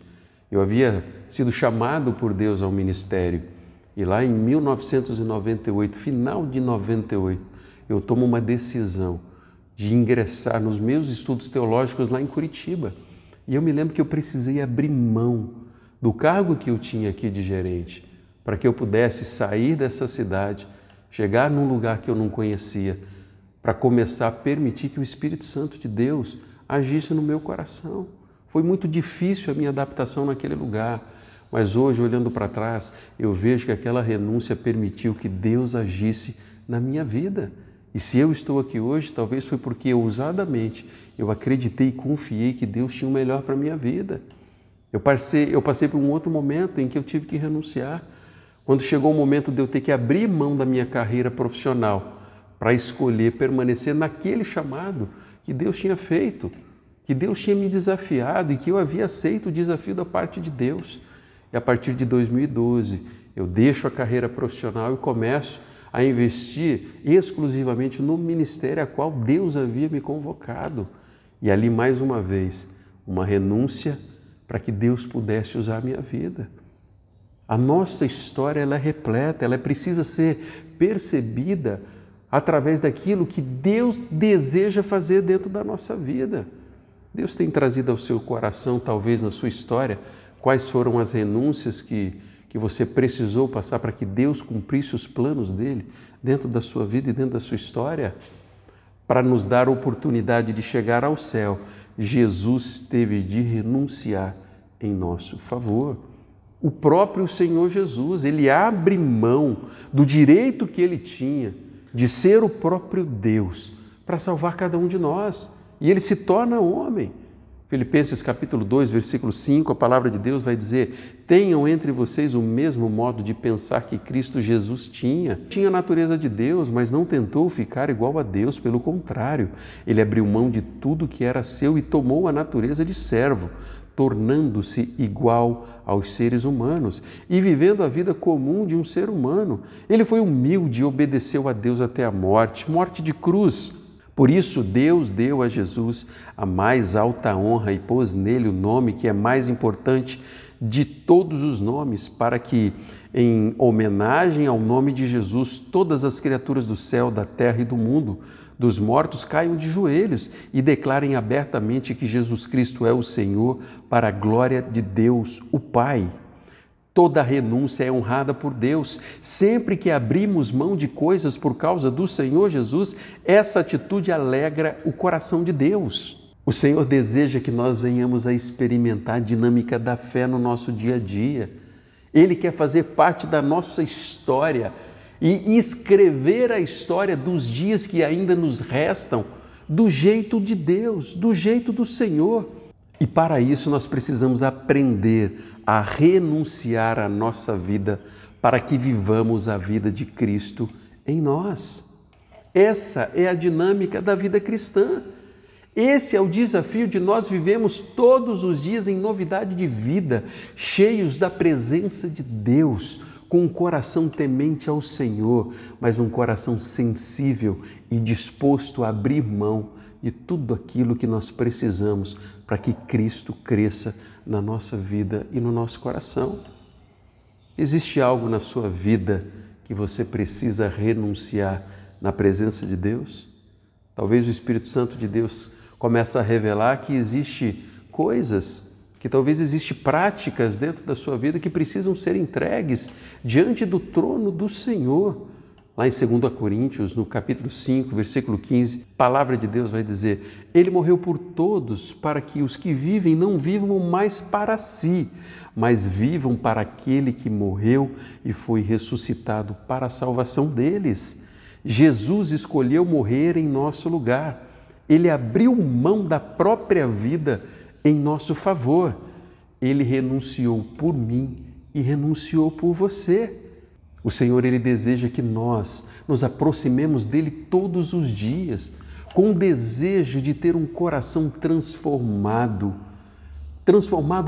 eu havia sido chamado por Deus ao ministério. E lá em 1998, final de 98, eu tomo uma decisão de ingressar nos meus estudos teológicos lá em Curitiba. E eu me lembro que eu precisei abrir mão do cargo que eu tinha aqui de gerente, para que eu pudesse sair dessa cidade, chegar num lugar que eu não conhecia, para começar a permitir que o Espírito Santo de Deus agisse no meu coração. Foi muito difícil a minha adaptação naquele lugar, mas hoje, olhando para trás, eu vejo que aquela renúncia permitiu que Deus agisse na minha vida. E se eu estou aqui hoje, talvez foi porque ousadamente eu acreditei e confiei que Deus tinha o melhor para a minha vida. Eu passei por um outro momento em que eu tive que renunciar. Quando chegou o momento de eu ter que abrir mão da minha carreira profissional para escolher permanecer naquele chamado que Deus tinha feito, que Deus tinha me desafiado e que eu havia aceito o desafio da parte de Deus. E a partir de 2012, eu deixo a carreira profissional e começo a investir exclusivamente no ministério a qual Deus havia me convocado. E ali, mais uma vez, uma renúncia para que Deus pudesse usar a minha vida. A nossa história ela é repleta, ela precisa ser percebida através daquilo que Deus deseja fazer dentro da nossa vida. Deus tem trazido ao seu coração, talvez na sua história, quais foram as renúncias que você precisou passar para que Deus cumprisse os planos dele dentro da sua vida e dentro da sua história? Para nos dar a oportunidade de chegar ao céu, Jesus teve de renunciar em nosso favor. O próprio Senhor Jesus, ele abre mão do direito que ele tinha de ser o próprio Deus para salvar cada um de nós. E ele se torna homem. Filipenses capítulo 2, versículo 5, a palavra de Deus vai dizer: tenham entre vocês o mesmo modo de pensar que Cristo Jesus tinha. Tinha a natureza de Deus, mas não tentou ficar igual a Deus, pelo contrário, ele abriu mão de tudo que era seu e tomou a natureza de servo, tornando-se igual aos seres humanos e vivendo a vida comum de um ser humano. Ele foi humilde e obedeceu a Deus até a morte, morte de cruz. Por isso, Deus deu a Jesus a mais alta honra e pôs nele o nome que é mais importante de todos os nomes, para que, em homenagem ao nome de Jesus, todas as criaturas do céu, da terra e do mundo, dos mortos, caiam de joelhos e declarem abertamente que Jesus Cristo é o Senhor, para a glória de Deus, o Pai. Toda renúncia é honrada por Deus. Sempre que abrimos mão de coisas por causa do Senhor Jesus, essa atitude alegra o coração de Deus. O Senhor deseja que nós venhamos a experimentar a dinâmica da fé no nosso dia a dia. Ele quer fazer parte da nossa história e escrever a história dos dias que ainda nos restam do jeito de Deus, do jeito do Senhor. E para isso nós precisamos aprender a renunciar à nossa vida para que vivamos a vida de Cristo em nós. Essa é a dinâmica da vida cristã. Esse é o desafio de nós vivemos todos os dias em novidade de vida, cheios da presença de Deus, com um coração temente ao Senhor, mas um coração sensível e disposto a abrir mão de tudo aquilo que nós precisamos para que Cristo cresça na nossa vida e no nosso coração. Existe algo na sua vida que você precisa renunciar na presença de Deus? Talvez o Espírito Santo de Deus comece a revelar que existe coisas, que talvez existem práticas dentro da sua vida que precisam ser entregues diante do trono do Senhor. Lá em 2 Coríntios, no capítulo 5, versículo 15, a palavra de Deus vai dizer: Ele morreu por todos para que os que vivem não vivam mais para si, mas vivam para aquele que morreu e foi ressuscitado para a salvação deles. Jesus escolheu morrer em nosso lugar. Ele abriu mão da própria vida em nosso favor. Ele renunciou por mim e renunciou por você. O Senhor, Ele deseja que nós nos aproximemos dEle todos os dias, com o desejo de ter um coração transformado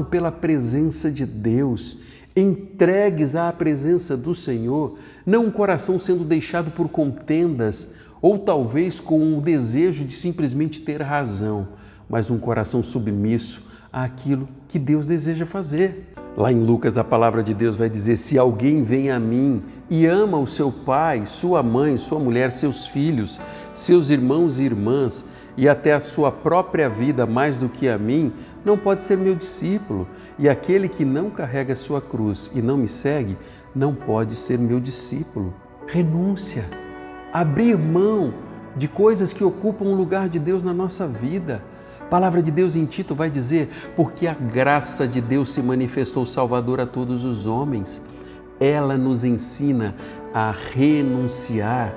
pela presença de Deus, entregues à presença do Senhor, não um coração sendo deixado por contendas, ou talvez com o desejo de simplesmente ter razão, mas um coração submisso àquilo que Deus deseja fazer. Lá em Lucas, a palavra de Deus vai dizer: se alguém vem a mim e ama o seu pai, sua mãe, sua mulher, seus filhos, seus irmãos e irmãs, e até a sua própria vida mais do que a mim, não pode ser meu discípulo. E aquele que não carrega a sua cruz e não me segue, não pode ser meu discípulo. Renúncia, abrir mão de coisas que ocupam o lugar de Deus na nossa vida. A palavra de Deus em Tito vai dizer: porque a graça de Deus se manifestou salvadora a todos os homens. Ela nos ensina a renunciar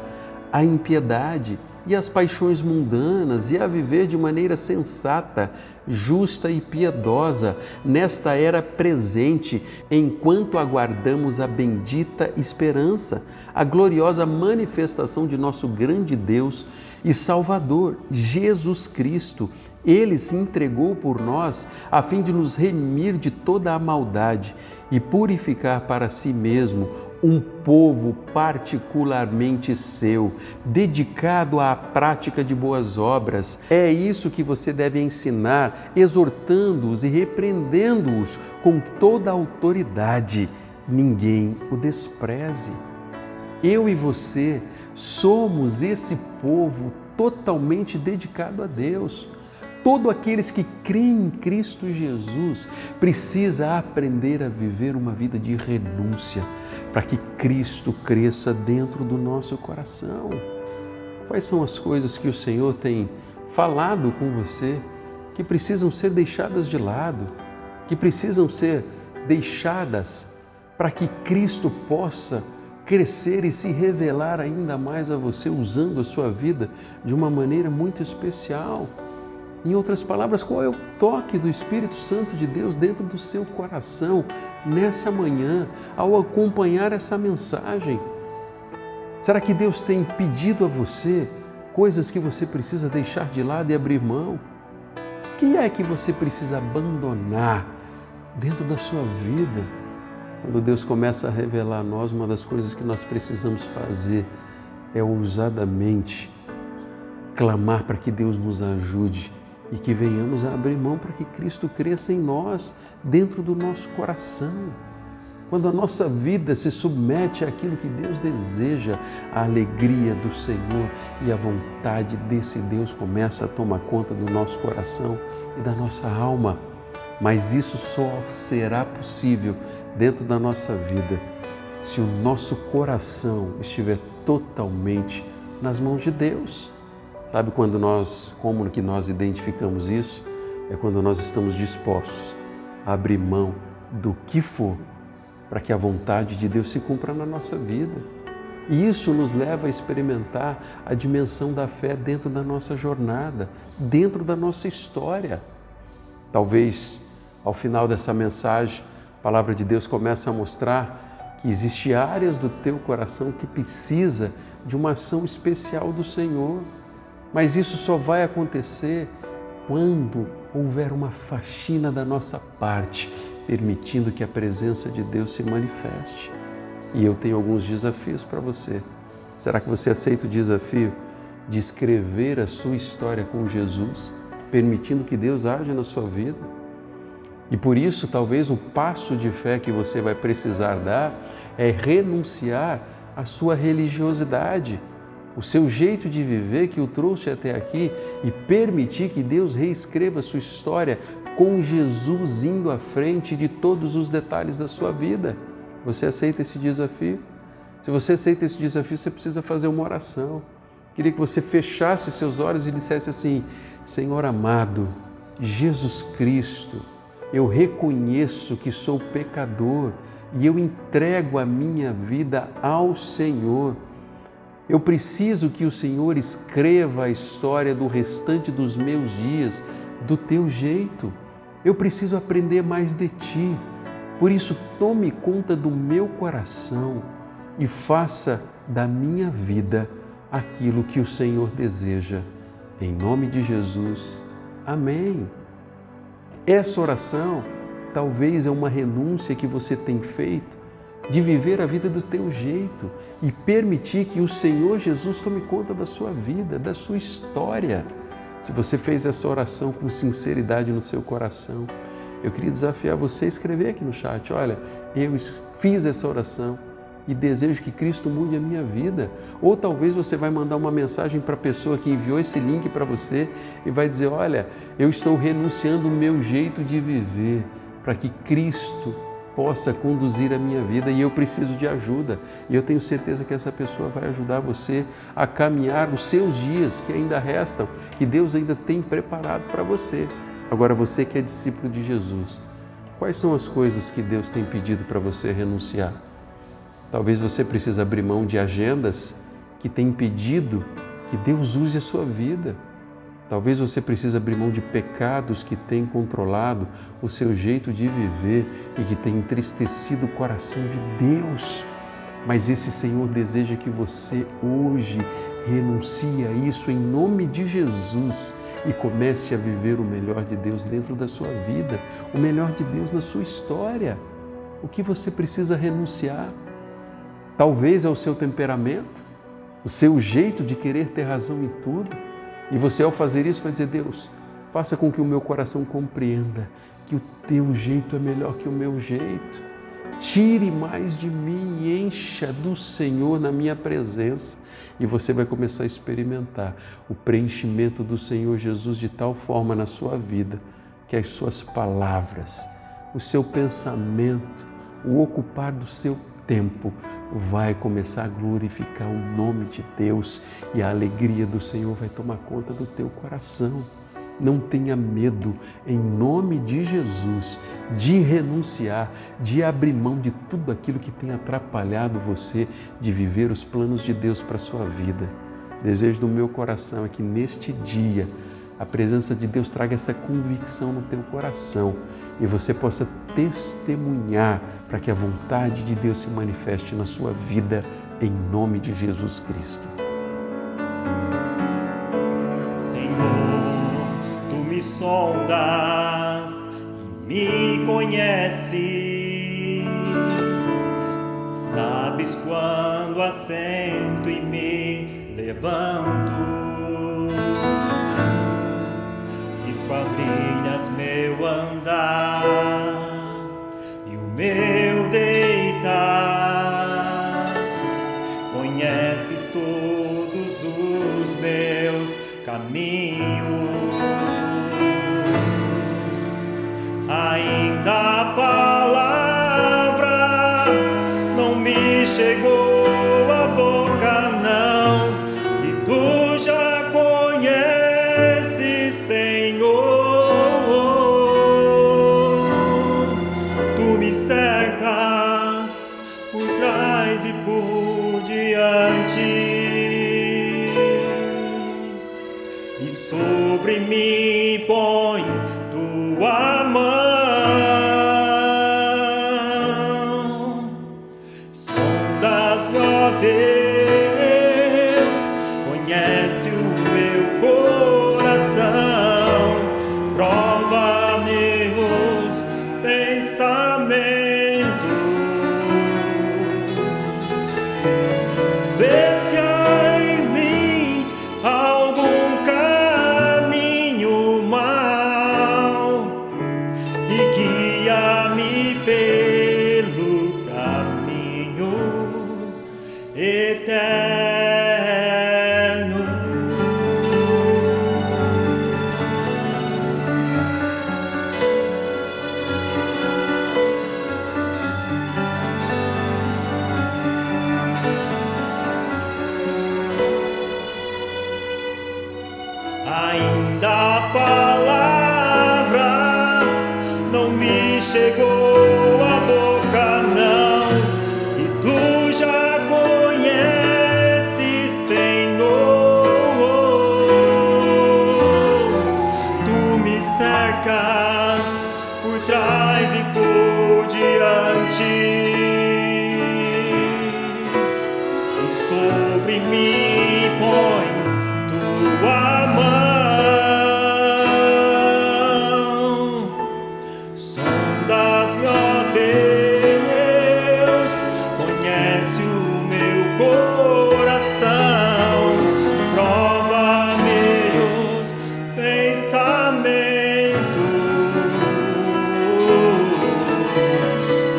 à impiedade e às paixões mundanas e a viver de maneira sensata, justa e piedosa nesta era presente, enquanto aguardamos a bendita esperança, a gloriosa manifestação de nosso grande Deus e Salvador, Jesus Cristo. Ele se entregou por nós a fim de nos remir de toda a maldade e purificar para si mesmo um povo particularmente seu, dedicado à prática de boas obras. É isso que você deve ensinar, exortando-os e repreendendo-os com toda a autoridade. Ninguém o despreze. Eu e você somos esse povo totalmente dedicado a Deus. Todos aqueles que creem em Cristo Jesus precisa aprender a viver uma vida de renúncia para que Cristo cresça dentro do nosso coração. Quais são as coisas que o Senhor tem falado com você que precisam ser deixadas de lado, que precisam ser deixadas para que Cristo possa crescer e se revelar ainda mais a você, usando a sua vida de uma maneira muito especial? Em outras palavras, qual é o toque do Espírito Santo de Deus dentro do seu coração nessa manhã, ao acompanhar essa mensagem? Será que Deus tem pedido a você coisas que você precisa deixar de lado e abrir mão? O que é que você precisa abandonar dentro da sua vida? Quando Deus começa a revelar a nós, uma das coisas que nós precisamos fazer é ousadamente clamar para que Deus nos ajude e que venhamos a abrir mão para que Cristo cresça em nós, dentro do nosso coração. Quando a nossa vida se submete àquilo que Deus deseja, a alegria do Senhor e a vontade desse Deus começa a tomar conta do nosso coração e da nossa alma. Mas isso só será possível dentro da nossa vida se o nosso coração estiver totalmente nas mãos de Deus. Sabe como que nós identificamos isso? É quando nós estamos dispostos a abrir mão do que for para que a vontade de Deus se cumpra na nossa vida. E isso nos leva a experimentar a dimensão da fé dentro da nossa jornada, dentro da nossa história. Talvez ao final dessa mensagem, a palavra de Deus começa a mostrar que existem áreas do teu coração que precisa de uma ação especial do Senhor. Mas isso só vai acontecer quando houver uma faxina da nossa parte, permitindo que a presença de Deus se manifeste. E eu tenho alguns desafios para você. Será que você aceita o desafio de escrever a sua história com Jesus, permitindo que Deus age na sua vida? E por isso, talvez o passo de fé que você vai precisar dar é renunciar à sua religiosidade, o seu jeito de viver que o trouxe até aqui e permitir que Deus reescreva a sua história com Jesus indo à frente de todos os detalhes da sua vida. Você aceita esse desafio? Se você aceita esse desafio, você precisa fazer uma oração. Queria que você fechasse seus olhos e dissesse assim: Senhor amado, Jesus Cristo, eu reconheço que sou pecador e eu entrego a minha vida ao Senhor. Eu preciso que o Senhor escreva a história do restante dos meus dias do teu jeito. Eu preciso aprender mais de ti. Por isso, tome conta do meu coração e faça da minha vida aquilo que o Senhor deseja. Em nome de Jesus. Amém. Essa oração talvez é uma renúncia que você tem feito de viver a vida do teu jeito e permitir que o Senhor Jesus tome conta da sua vida, da sua história. Se você fez essa oração com sinceridade no seu coração, eu queria desafiar você a escrever aqui no chat: olha, eu fiz essa oração e desejo que Cristo mude a minha vida. Ou talvez você vai mandar uma mensagem para a pessoa que enviou esse link para você e vai dizer: olha, eu estou renunciando o meu jeito de viver para que Cristo possa conduzir a minha vida e eu preciso de ajuda. E eu tenho certeza que essa pessoa vai ajudar você a caminhar os seus dias que ainda restam, que Deus ainda tem preparado para você. Agora, você que é discípulo de Jesus, quais são as coisas que Deus tem pedido para você renunciar? Talvez você precise abrir mão de agendas que têm impedido que Deus use a sua vida. Talvez você precise abrir mão de pecados que têm controlado o seu jeito de viver e que têm entristecido o coração de Deus. Mas esse Senhor deseja que você hoje renuncie a isso em nome de Jesus e comece a viver o melhor de Deus dentro da sua vida, o melhor de Deus na sua história. O que você precisa renunciar? Talvez é o seu temperamento, o seu jeito de querer ter razão em tudo. E você, ao fazer isso, vai dizer: Deus, faça com que o meu coração compreenda que o teu jeito é melhor que o meu jeito. Tire mais de mim e encha do Senhor na minha presença. E você vai começar a experimentar o preenchimento do Senhor Jesus de tal forma na sua vida que as suas palavras, o seu pensamento, o ocupar do seu tempo vai começar a glorificar o nome de Deus e a alegria do Senhor vai tomar conta do teu coração. Não tenha medo, em nome de Jesus, de renunciar, de abrir mão de tudo aquilo que tem atrapalhado você de viver os planos de Deus para a sua vida. Desejo do meu coração é que neste dia a presença de Deus traga essa convicção no teu coração e você possa testemunhar para que a vontade de Deus se manifeste na sua vida, em nome de Jesus Cristo. Senhor, Tu me sondas e me conheces, sabes quando assento e me levanto, esquadrinhas meu andar e o meu deitar, conheces todos os meus caminhos, e sobre mim põe tua mão. Sondas-me, ó Deus, conhece o meu coração, prova meus pensamentos, vê se há em mim algum caminho mau e guia-me pelo caminho eterno. Ainda a palavra não me chegou à boca, não, e tu já conheces, Senhor. Tu me cercas por trás e por diante, e sobre mim põe tua mão. Sondas-me, ó Deus, conhece o meu coração, prova meus pensamentos,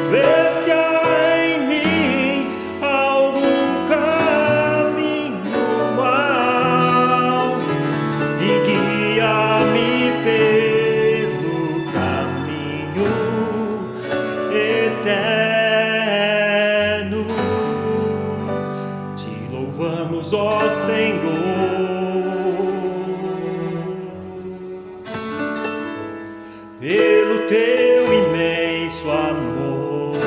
vê se há em mim algum caminho mau e guia-me pelo caminho eterno. Te louvamos, ó Senhor, pelo teu imenso amor.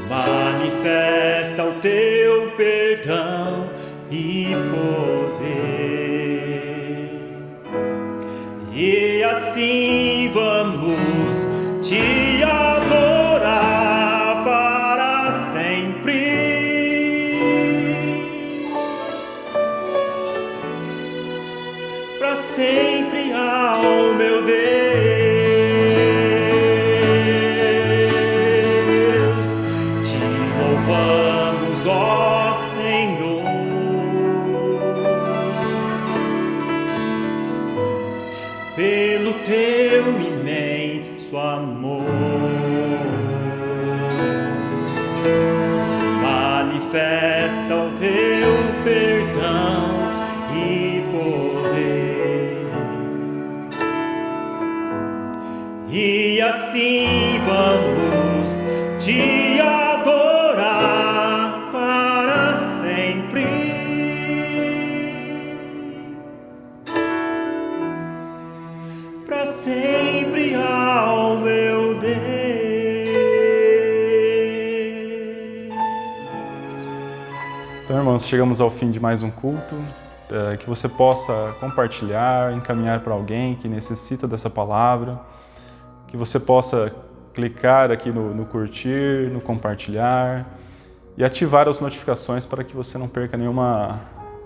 Manifesta o teu perdão e poder, e assim vamos te adorar para sempre. Para sempre, ao meu Deus, te louvamos, ó Senhor, pelo teu imenso amor. Manifesta o teu perdão e poder, e assim vamos te adorar para sempre. Para sempre, ao meu Deus. Então, irmãos, chegamos ao fim de mais um culto. Que você possa compartilhar, encaminhar para alguém que necessita dessa palavra, que você possa clicar aqui no curtir, no compartilhar e ativar as notificações para que você não perca nenhuma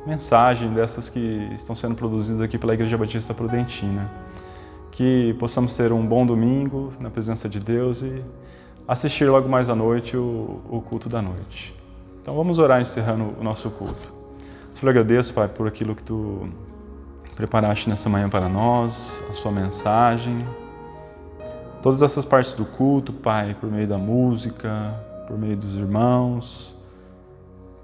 mensagem dessas que estão sendo produzidas aqui pela Igreja Batista Prudentina. Que possamos ter um bom domingo na presença de Deus e assistir logo mais à noite o culto da noite. Então vamos orar encerrando o nosso culto. Senhor, eu agradeço, Pai, por aquilo que Tu preparaste nessa manhã para nós, a Sua mensagem, todas essas partes do culto, Pai, por meio da música, por meio dos irmãos,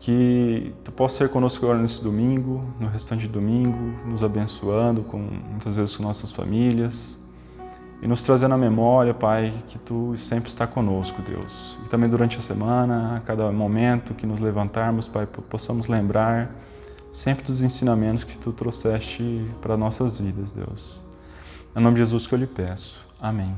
que Tu possa ser conosco agora nesse domingo, no restante de domingo, nos abençoando, muitas vezes com nossas famílias, e nos trazendo à memória, Pai, que Tu sempre está conosco, Deus. E também durante a semana, a cada momento que nos levantarmos, Pai, possamos lembrar sempre dos ensinamentos que Tu trouxeste para nossas vidas, Deus. Em nome de Jesus que eu lhe peço. Amém.